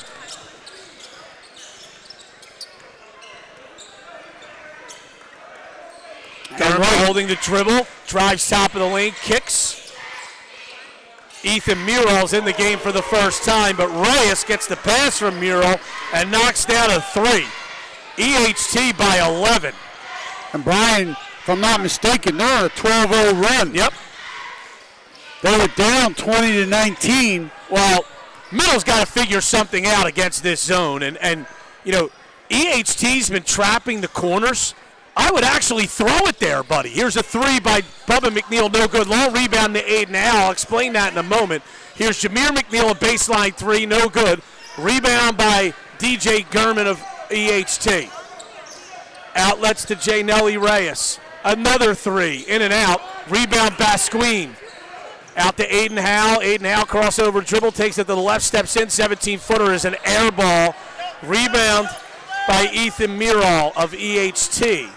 Gurman holding the dribble, drives top of the lane, kicks. Ethan Murrell's in the game for the first time, but Reyes gets the pass from Murrell and knocks down a three. EHT by 11. And Brian, if I'm not mistaken, they're on a 12-0 run. Yep. They were down 20-19. Well, Middle's got to figure something out against this zone. And you know, EHT's been trapping the corners. I would actually throw it there, buddy. Here's a three by Bubba McNeil, no good. Long rebound to Aiden Howell. I'll explain that in a moment. Here's Jameer McNeil, a baseline three, no good. Rebound by DJ Gurman of EHT. Outlets to J. Nelly Reyes. Another three, in and out. Rebound Basquine. Out to Aiden Howell. Aiden Howell crossover dribble, takes it to the left, steps in. 17-footer is an air ball. Rebound by Ethan Murrell of EHT.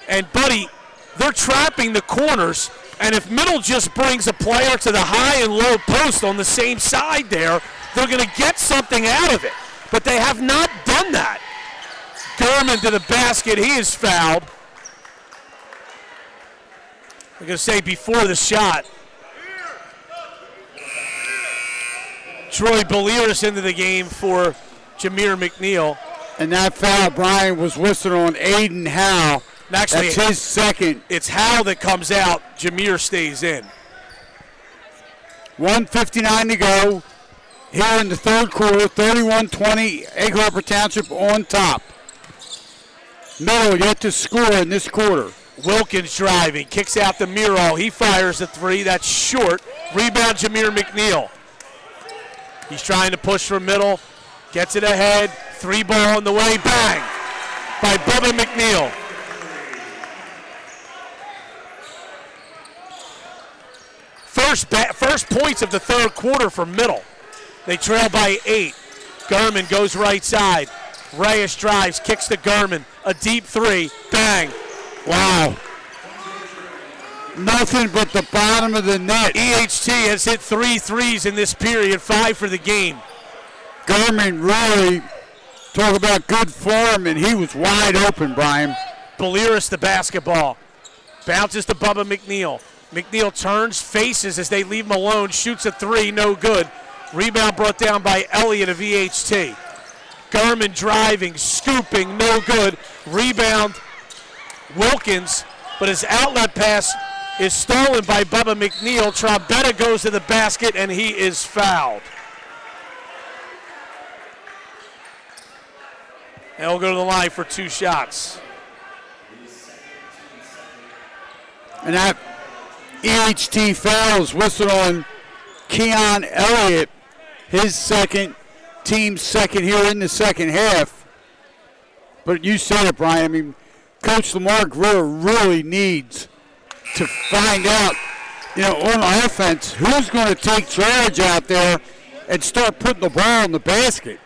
And, buddy, they're trapping the corners, and if Middle just brings a player to the high and low post on the same side there, they're going to get something out of it. But they have not done that. Gurman to the basket. He is fouled. I'm going to say before the shot. Troy Beliers into the game for Jameer McNeil. And that foul, Brian, was whistled on Aiden Howe. And actually, that's his second. It's Howe that comes out. Jameer stays in. 1:59 to go here in the third quarter. 31-20, Egg Harbor Township on top. Middle yet to score in this quarter. Wilkins driving, kicks out to Miro. He fires a three. That's short. Rebound, Jameer McNeil. He's trying to push from middle. Gets it ahead. Three ball on the way. Bang! By Bubba McNeil. First points of the third quarter for Middle. They trail by 8. Gurman goes right side. Reyes drives, kicks to Gurman. A deep three. Bang! Wow. Nothing but the bottom of the net. EHT has hit 3 threes in this period, 5 for the game. Gurman really, talk about good form, and he was wide open, Brian. Beliris the basketball. Bounces to Bubba McNeil. McNeil turns, faces as they leave him alone, shoots a three, no good. Rebound brought down by Elliott of EHT. Gurman driving, scooping, no good. Rebound, Wilkins, but his outlet pass is stolen by Bubba McNeil. Trombetta goes to the basket, and he is fouled. And he'll go to the line for 2 shots. And that EHT fouls whistled on Keon Elliott, his second, team's second here in the second half. But you said it, Brian. I mean, Coach Lamar Greer really needs to find out, on offense, who's going to take charge out there and start putting the ball in the basket.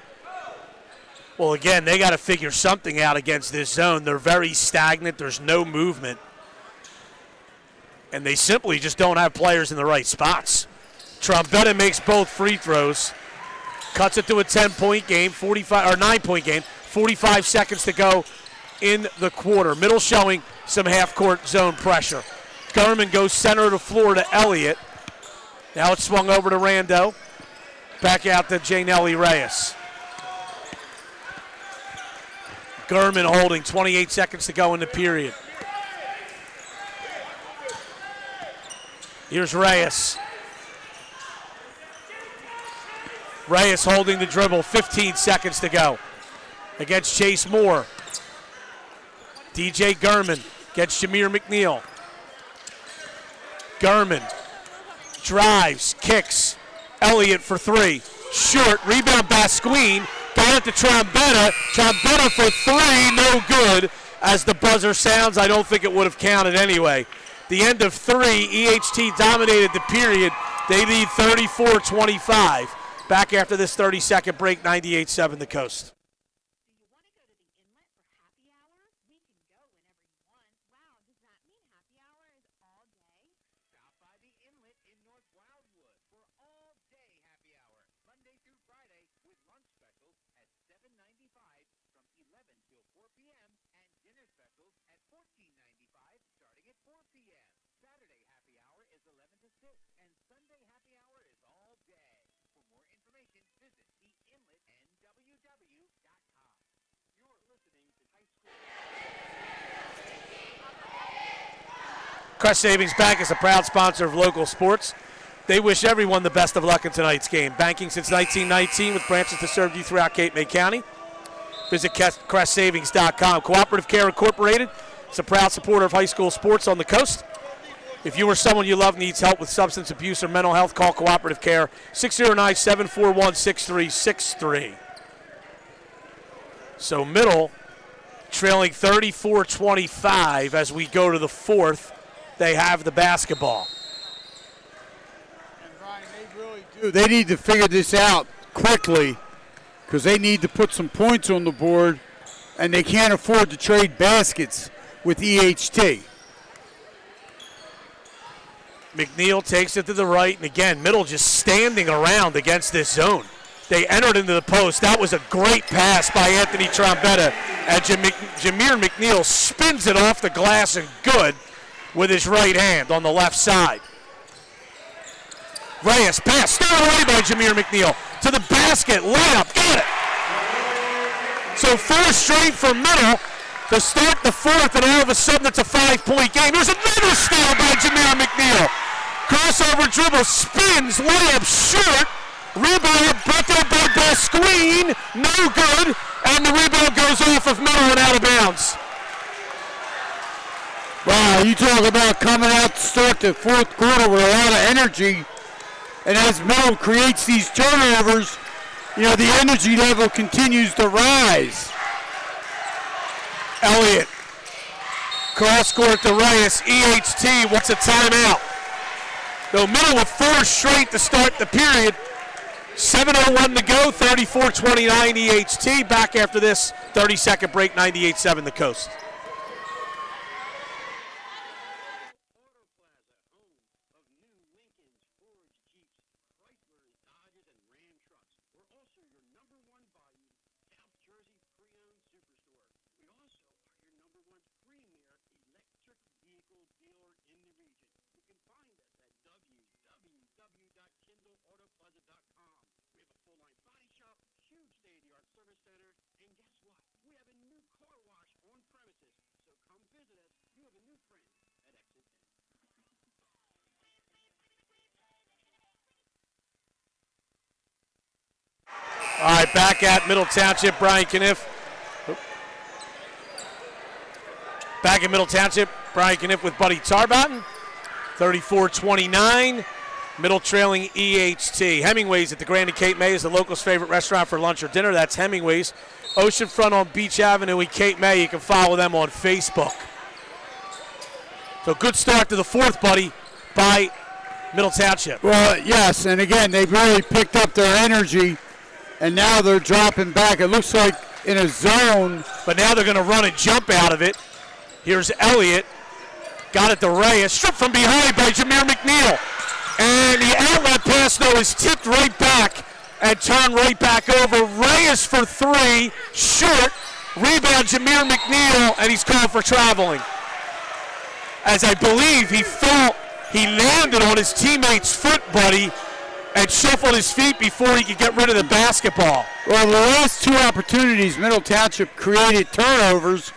Well, again, they got to figure something out against this zone. They're very stagnant. There's no movement. And they simply just don't have players in the right spots. Trombetta makes both free throws. Cuts it to a 10-point game, 9-point game, 45 seconds to go in the quarter. Middle showing some half-court zone pressure. Gurman goes center of the floor to Elliott. Now it's swung over to Rando. Back out to Janelli Reyes. Gurman holding, 28 seconds to go in the period. Here's Reyes. Reyes holding the dribble, 15 seconds to go. Against Chase Moore. DJ Gurman gets Jameer McNeil. Gurman drives, kicks. Elliott for 3. Short, rebound Basquine. Got it to Trombetta. Trombetta for 3, no good. As the buzzer sounds, I don't think it would have counted anyway. The end of 3, EHT dominated the period. They lead 34-25. Back after this 30-second break, 98-7 the Coast. Do you want to go to the inlet for happy hour? We can go whenever you want. Wow, does that mean happy hour is all day? Stop by the Inlet in North Wildwood for all-day happy hour, Monday through Friday, with lunch specials at $7.95 from 11 till 4 p.m. and dinner specials at $14.95 starting at 4 p.m. Saturday happy hour is 11 to 6, and Sunday happy hour is all day. For more information, visit theinletnww.com. You're listening to high school. Crest Savings Bank is a proud sponsor of local sports. They wish everyone the best of luck in tonight's game. Banking since 1919 with branches to serve you throughout Cape May County. Visit CrestSavings.com. Cooperative Care Incorporated is a proud supporter of high school sports on the coast. If you or someone you love needs help with substance abuse or mental health, call Cooperative Care, 609-741-6363. So Middle trailing 34-25 as we go to the fourth. They have the basketball. And Brian, they really do. They need to figure this out quickly because they need to put some points on the board, and they can't afford to trade baskets with EHT. McNeil takes it to the right, and again, Middle just standing around against this zone. They entered into the post. That was a great pass by Anthony Trombetta, and Jameer McNeil spins it off the glass and good with his right hand on the left side. Reyes pass, stolen away by Jameer McNeil. to the basket. Layup. Got it. So 4 straight for Middle to start the fourth, and all of a sudden it's a 5-point game. There's another steal by Jameer McNeil. Crossover dribble, spins, layup short. Rebound brought down by Basquine. No good. And the rebound goes off of Middle and out of bounds. Wow, you talk about coming out to start the fourth quarter with a lot of energy. And as Middle creates these turnovers, you know, the energy level continues to rise. Elliott. Cross court to Reyes. EHT wants a timeout. Though Middle with 4 straight to start the period. 7:01 to go, 34-29 EHT. Back after this 30-second break, 98-7 the Coast. All right, back at Middle Township, Brian Kniff. Back at Middle Township, Brian Kniff with Buddy Tarbotten. 34-29. Middle trailing EHT. Hemingway's at the Grand and Cape May is the locals' favorite restaurant for lunch or dinner. That's Hemingway's. Oceanfront on Beach Avenue in Cape May. You can follow them on Facebook. So good start to the fourth, Buddy, by Middle Township. Well, yes, and again, they've really picked up their energy, and now they're dropping back. It looks like in a zone. But now they're going to run and jump out of it. Here's Elliott. Got it to Reyes. Stripped from behind by Jameer McNeil. And the outlet pass, though, is tipped right back and turned right back over. Reyes for 3. Short. Rebound Jameer McNeil, and he's called for traveling. As I believe he felt he landed on his teammate's foot, Buddy, and shuffled his feet before he could get rid of the basketball. Well, the last 2 opportunities, Middle Township created turnovers,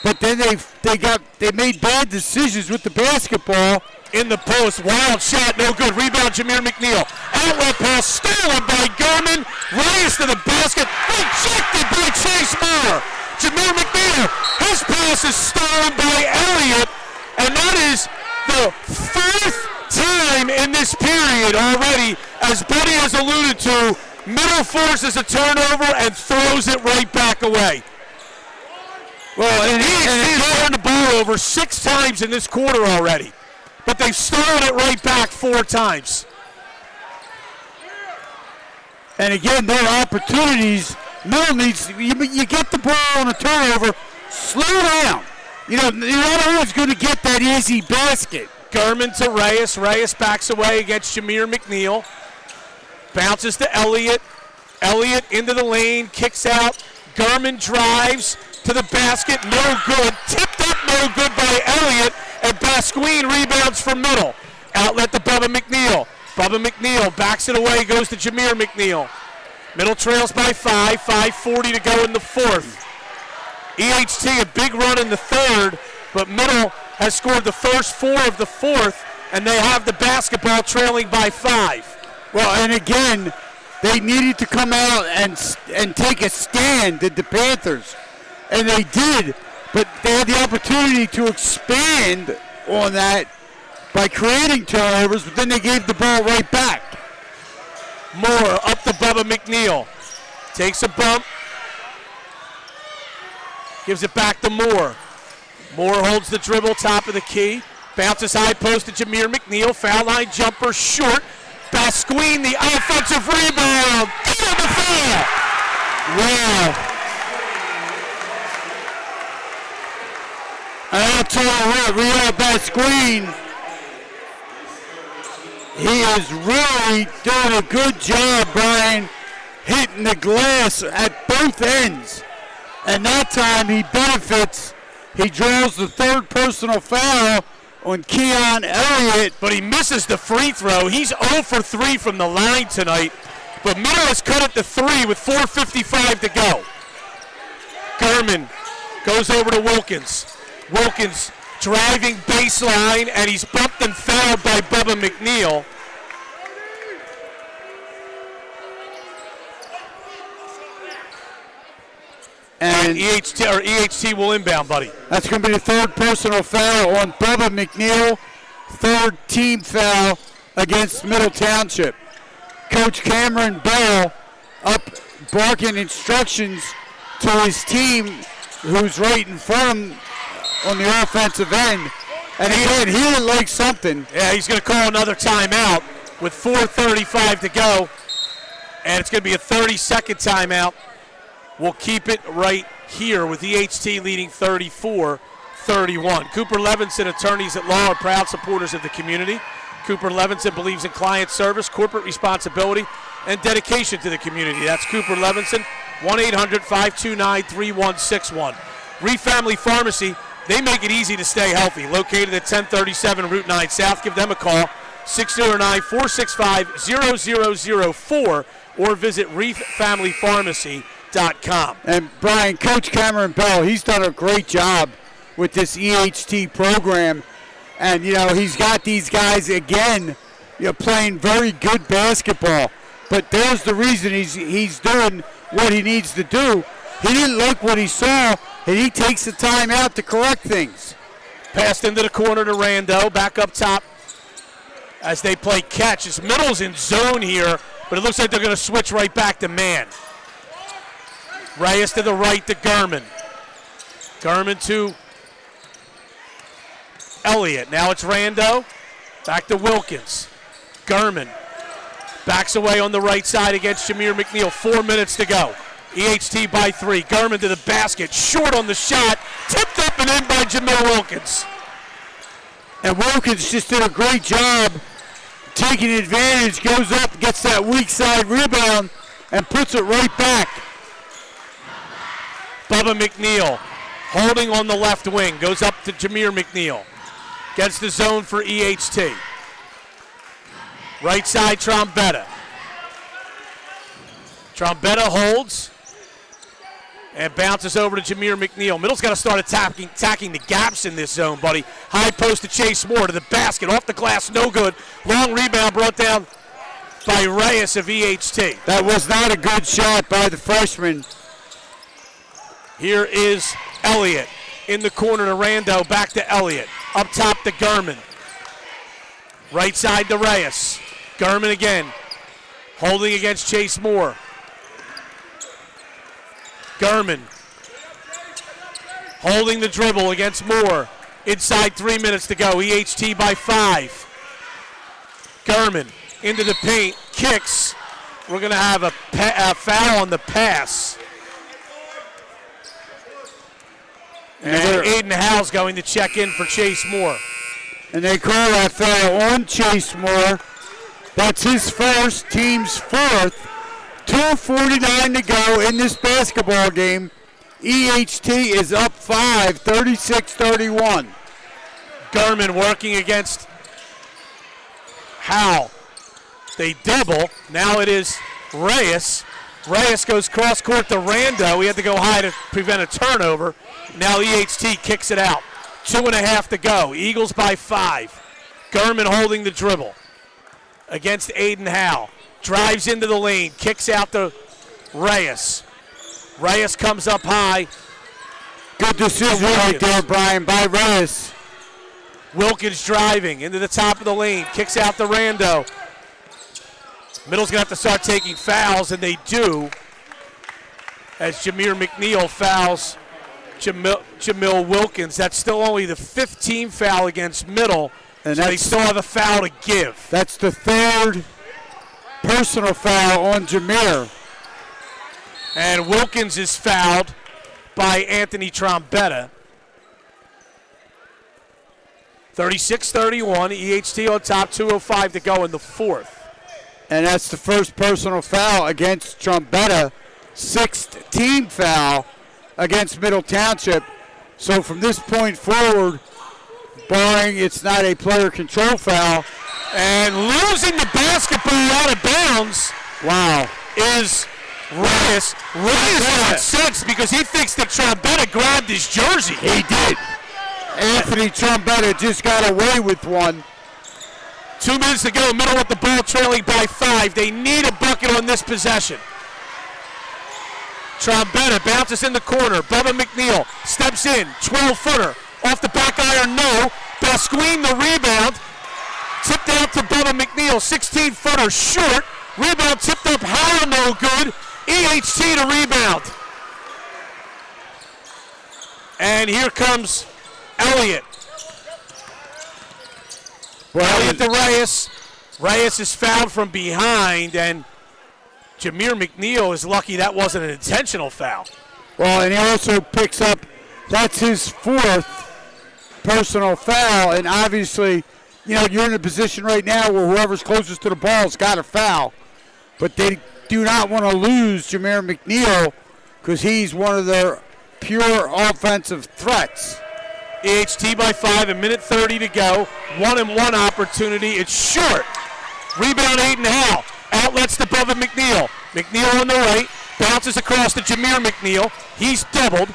but then they made bad decisions with the basketball. In the post, wild shot, no good. Rebound, Jameer McNeil. Outlet pass, stolen by Gorman. Reyes to the basket, rejected by Chase Moore. Jameer McNeil, his pass is stolen by Elliott, and that is the 4th time in this period already, as Buddy has alluded to. Middle forces a turnover and throws it right back away. Well, and he's turned the ball over 6 times in this quarter already, but they've stolen it right back 4 times. And again, there are opportunities. Middle needs, you get the ball on a turnover, slow down. You know, you're not always going to get that easy basket. Gurman to Reyes. Reyes backs away against Jameer McNeil. Bounces to Elliott. Elliott into the lane, kicks out. Gurman drives to the basket, no good. Tipped up, no good by Elliott, and Basquine rebounds from Middle. Outlet to Bubba McNeil. Bubba McNeil backs it away, goes to Jameer McNeil. Middle trails by 5, 5:40 to go in the fourth. EHT a big run in the third, but Middle has scored the first 4 of the fourth, and they have the basketball trailing by 5. Well, and again, they needed to come out and take a stand, did the Panthers, and they did, but they had the opportunity to expand on that by creating turnovers, but then they gave the ball right back. Moore up to Bubba McNeil. Takes a bump. Gives it back to Moore. Moore holds the dribble, top of the key. Bounces high post to Jameer McNeil. Foul line jumper short. Basquine, the offensive rebound. Get on the foul. Wow. And I'll tell you what, Real Basquine, he is really doing a good job, Brian, hitting the glass at both ends. And that time he benefits. He draws the 3rd personal foul on Keon Elliott. But he misses the free throw. He's 0 for 3 from the line tonight. But Middle has cut it to 3 with 4:55 to go. Gurman goes over to Wilkins. Wilkins driving baseline, and he's bumped and fouled by Bubba McNeil. And EHT will inbound, buddy. That's going to be the third personal foul on Bubba McNeil. Third team foul against Middle Township. Coach Cameron Bell up barking instructions to his team, who's right in front of him on the offensive end. And again, he didn't like something. Yeah, he's going to call another timeout with 4:35 to go. And it's going to be a 30-second timeout. We'll keep it right here with EHT leading 34-31. Cooper Levinson, attorneys at law, are proud supporters of the community. Cooper Levinson believes in client service, corporate responsibility, and dedication to the community. That's Cooper Levinson, 1-800-529-3161. Reef Family Pharmacy, they make it easy to stay healthy. Located at 1037 Route 9 South. Give them a call, 609-465-0004, or visit reeffamilypharmacy.com. And Brian, Coach Cameron Bell, he's done a great job with this EHT program. And, he's got these guys, again, playing very good basketball. But there's the reason he's doing what he needs to do. He didn't like what he saw, and he takes the time out to correct things. Passed into the corner to Rando, back up top as they play catch. His Middle's in zone here, but it looks like they're going to switch right back to man. Reyes to the right to Gurman. Gurman to Elliott. Now it's Rando. Back to Wilkins. Gurman backs away on the right side against Jameer McNeil. 4 minutes to go. EHT by 3. Gurman to the basket. Short on the shot. Tipped up and in by Jamil Wilkins. And Wilkins just did a great job taking advantage. Goes up, gets that weak side rebound, and puts it right back. Bubba McNeil holding on the left wing. Goes up to Jameer McNeil. Gets the zone for EHT. Right side, Trombetta. Trombetta holds and bounces over to Jameer McNeil. Middle's got to start attacking the gaps in this zone, buddy. High post to Chase Moore to the basket. Off the glass, no good. Long rebound brought down by Reyes of EHT. That was not a good shot by the freshman. Here is Elliott in the corner to Rando. Back to Elliott. Up top to Gurman. Right side to Reyes. Gurman again. Holding against Chase Moore. Gurman. Holding the dribble against Moore. Inside 3 minutes to go. EHT by 5. Gurman into the paint. Kicks. We're going to have a foul on the pass. And Aiden Howell's going to check in for Chase Moore. And they call that foul on Chase Moore. That's his first, team's fourth. 2:49 to go in this basketball game. EHT is up 5, 36-31. Gurman working against Howell. They double. Now it is Reyes. Reyes goes cross court to Rando. He had to go high to prevent a turnover. Now EHT kicks it out. 2.5 to go. Eagles by 5. Gurman holding the dribble against Aiden Howe. Drives into the lane. Kicks out to Reyes. Reyes comes up high. Good decision right there, Brian, by Reyes. Wilkins driving into the top of the lane. Kicks out to Rando. Middle's going to have to start taking fouls, and they do, as Jameer McNeil fouls Jamil Wilkins. That's still only the 15th foul against Middle, and so they still have a foul to give. That's the third personal foul on Jameer. And Wilkins is fouled by Anthony Trombetta. 36-31, EHT on top, 2:05 to go in the fourth. And that's the first personal foul against Trombetta. Sixth team foul against Middle Township. So from this point forward, barring it's not a player control foul. And losing the basketball out of bounds Wow. is Reyes. Reyes got sense because he thinks that Trombetta grabbed his jersey. He did. Anthony Trombetta just got away with one. 2 minutes to go, Middle with the ball trailing by 5. They need a bucket on this possession. Trombetta bounces in the corner. Bubba McNeil steps in, 12-footer. Off the back iron, no. Basquine the rebound. Tipped out to Bubba McNeil, 16-footer, short. Rebound tipped up high, no good. EHT to rebound. And here comes Elliott. Elliott to Reyes. Reyes is fouled from behind, and Jameer McNeil is lucky that wasn't an intentional foul. Well, and he also picks up, that's his 4th personal foul, and obviously, you know, you're in a position right now where whoever's closest to the ball's got a foul, but they do not want to lose Jameer McNeil because he's one of their pure offensive threats. EHT by 5, a minute 30 to go. 1-and-1 opportunity. It's short. Rebound Aiden Howe. Outlets to Bubba McNeil. McNeil on the right. Bounces across to Jameer McNeil. He's doubled.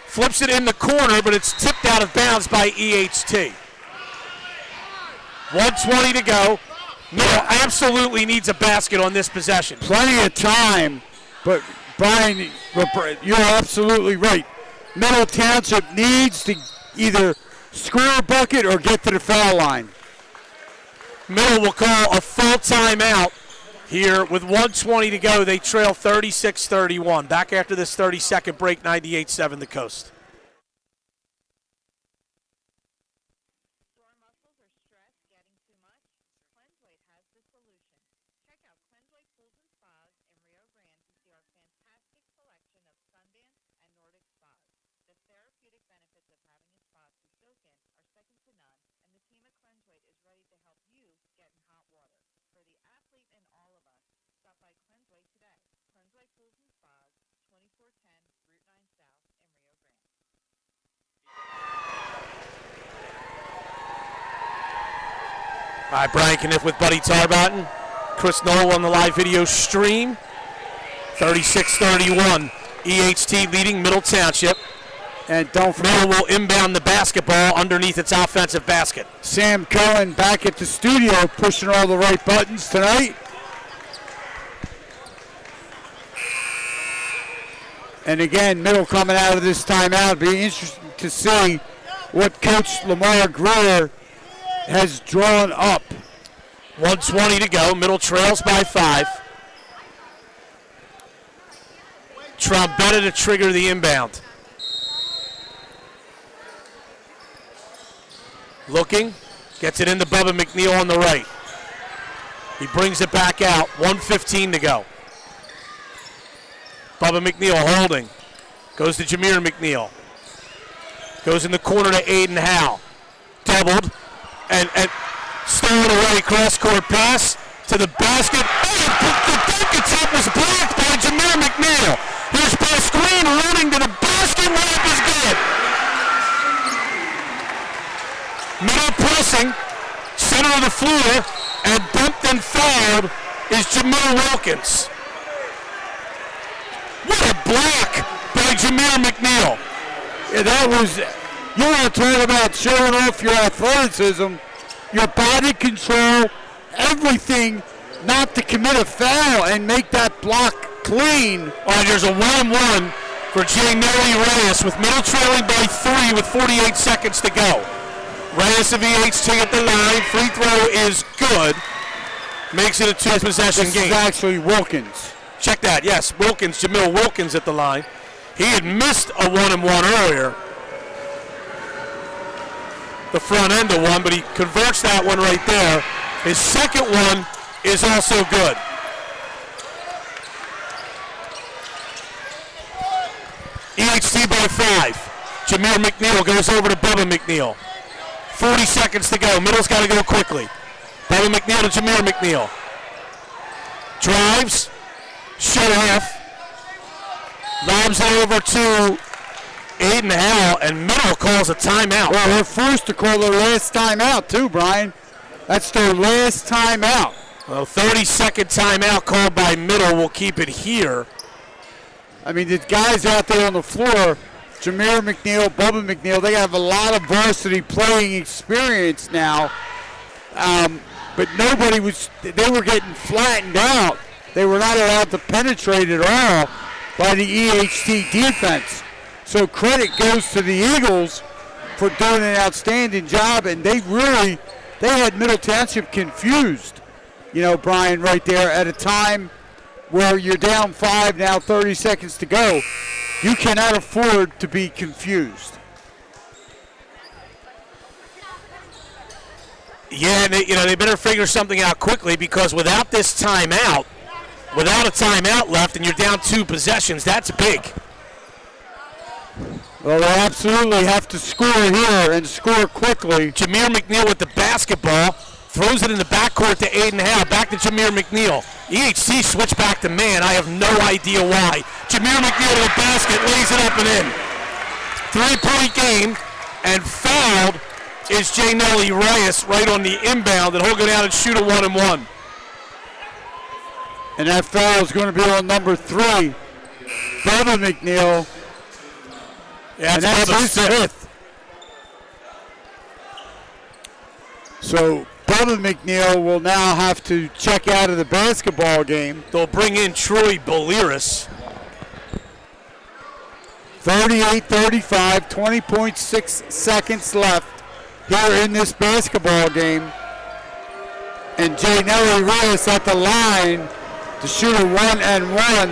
Flips it in the corner, but it's tipped out of bounds by EHT. 1:20 to go. Middle absolutely needs a basket on this possession. Plenty of time, but Brian, you're absolutely right. Middle Township needs to either score a bucket or get to the foul line. Middle will call a full timeout here with 1:20 to go. They trail 36-31. Back after this 30-second break, 98-7 the Coast. Sore muscles or stress getting too much? Cleansweight has the solution. Check out Cleansweight Pools and Spas in Rio Grande to see our fantastic selection of Sundance and Nordic spas. The therapeutic benefits of having a spa to soak in are second to none, and the team at Cleansweight is ready to help you get in hot water. For the athlete in all of us, stop by Cleansweight today. Cleansweight Pools and Spas, 2410 Route 9 South in Rio Grande. All right, Brian Kniff with Buddy Tarbotton. Chris Knoll on the live video stream. 36-31. EHT leading Middle Township. And don't forget, Middle will inbound the basketball underneath its offensive basket. Sam Cohen back at the studio pushing all the right buttons tonight. And again, Middle coming out of this timeout. Be interesting to see what Coach Lamar Greer has drawn up. 1:20 to go. Middle trails by 5. Trombetta to trigger the inbound. Looking, gets it into Bubba McNeil on the right. He brings it back out. 1:15 to go. Bubba McNeil holding. Goes to Jameer McNeil. Goes in the corner to Aiden Howe. Doubled. And stolen away. Cross-court pass to the basket. Oh, the dunk attempt was blocked by Jameer McNeil. Here's Pasquine running to the basket. Layup is good. Middle pressing. Center of the floor. And bumped and fouled is Jameer Wilkins. What a block by Jameer McNeil. Yeah, that was, you want to talk about showing off your athleticism, your body control, everything, not to commit a foul and make that block clean. All right, there's a 1-1 for J. Nelly Reyes with Middle trailing by 3 with 48 seconds to go. Reyes of EHT at the line. Free throw is good. Makes it a two-possession This game. is actually Wilkins. Check that, yes, Wilkins, Jamil Wilkins at the line. He had missed a 1-and-1 earlier. The front end of one, but he converts that one right there. His second one is also good. EHT by 5. Jameer McNeil goes over to Bubba McNeil. 40 seconds to go. Middle's got to go quickly. Bubba McNeil to Jameer McNeil. Drives. Shut off. Lobs it over to Aiden Howe, and Middle calls a timeout. Well, they're forced to call their last timeout too, Brian. That's their last timeout. Well, 30-second timeout called by Middle will keep it here. I mean, the guys out there on the floor, Jameer McNeil, Bubba McNeil, they have a lot of varsity playing experience now. But they were getting flattened out. They were not allowed to penetrate at all by the EHT defense. So credit goes to the Eagles for doing an outstanding job, and they had Middle Township confused, Brian, right there at a time where you're down 5, now 30 seconds to go. You cannot afford to be confused. Yeah, they better figure something out quickly, because without a timeout left, and you're down 2 possessions, that's big. Well, they absolutely have to score here and score quickly. Jameer McNeil with the basketball, throws it in the backcourt to Aiden Howe. Back to Jameer McNeil. EHC switch back to man. I have no idea why. Jameer McNeil to the basket, lays it up and in. 3-point game, and fouled is J. Nelly Reyes right on the inbound, and he'll go down and shoot a 1-and-1. And that foul is going to be on number 3, Bubba McNeil. Yeah, and that's his 5th. So Bubba McNeil will now have to check out of the basketball game. They'll bring in Troy Boliris. 38-35, 20.6 seconds left here in this basketball game. And J. Nelly Reyes at the line to shoot a 1-and-1.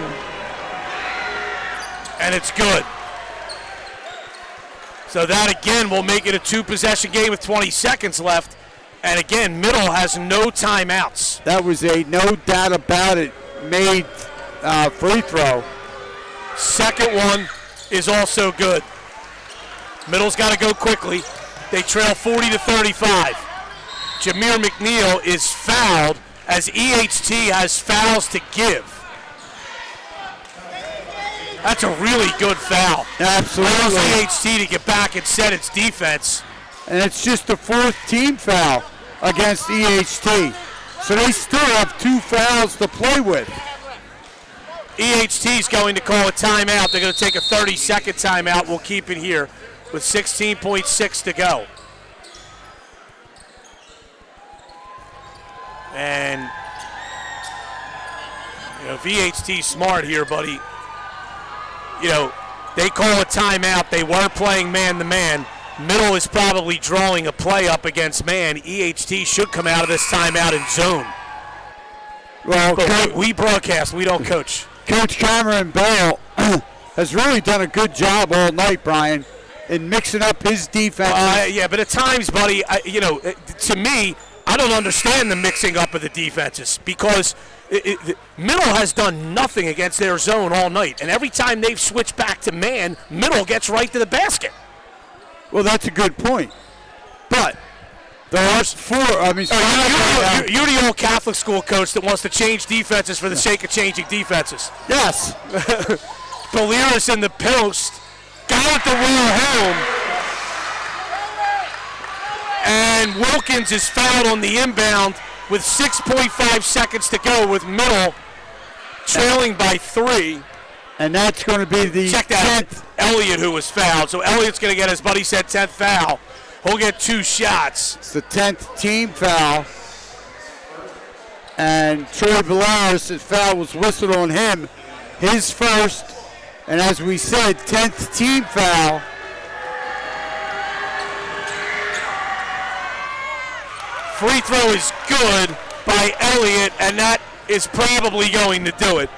And it's good. So that again will make it a 2-possession game with 20 seconds left. And again, Middle has no timeouts. That was a no doubt about it made free throw. Second one is also good. Middle's got to go quickly. They trail 40-35. Jameer McNeil is fouled as EHT has fouls to give. That's a really good foul. Absolutely. Allows EHT to get back and set its defense. And it's just the 4th team foul against EHT. So they still have 2 fouls to play with. EHT is going to call a timeout. They're going to take a 30-second timeout. We'll keep it here with 16.6 to go. And VHT's smart here, buddy. They call a timeout. They were playing man-to-man. Middle is probably drawing a play up against man. EHT should come out of this timeout in zone. Well, we broadcast. We don't coach. Coach Cameron Bell has really done a good job all night, Brian, in mixing up his defense. Yeah, but at times, buddy, to me, I don't understand the mixing up of the defenses, because Middle has done nothing against their zone all night, and every time they've switched back to man, Middle gets right to the basket. Well, that's a good point. But there are 4. I mean, you're the old Catholic school coach that wants to change defenses for the sake of changing defenses. Yes. Boliris in the post, got it the roll home. And Wilkins is fouled on the inbound with 6.5 seconds to go, with Middle trailing by 3. And that's going to be the 10th. Elliott who was fouled. So Elliott's going to get, as Buddy said, 10th foul. He'll get 2 shots. It's the 10th team foul. And Troy Bolaris' foul was whistled on him. His first, and as we said, 10th team foul. Free throw is good by Elliott, and that is probably going to do it,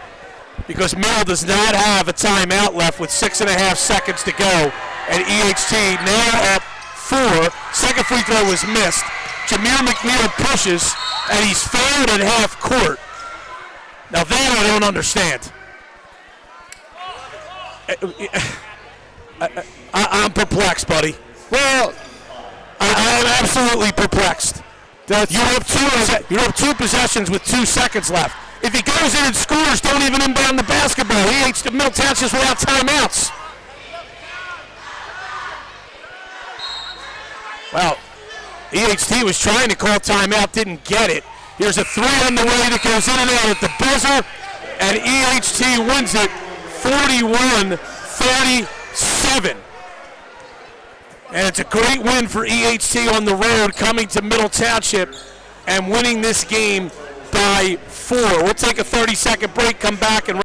because Middle does not have a timeout left with 6.5 seconds to go. And EHT now up 4. Second free throw was missed. Jameer McNeil pushes, and he's fouled at half court. Now that I don't understand. I'm perplexed, buddy. Well, I'm absolutely perplexed. You have 2 possessions with 2 seconds left. If he goes in and scores, don't even inbound the basketball. He hates the Middle Township without timeouts. Well, EHT was trying to call timeout, didn't get it. Here's a three on the way that goes in and out at the buzzer, and EHT wins it 41-37. And it's a great win for EHT on the road, coming to Middle Township and winning this game by 4. We'll take a 30-second break, come back, and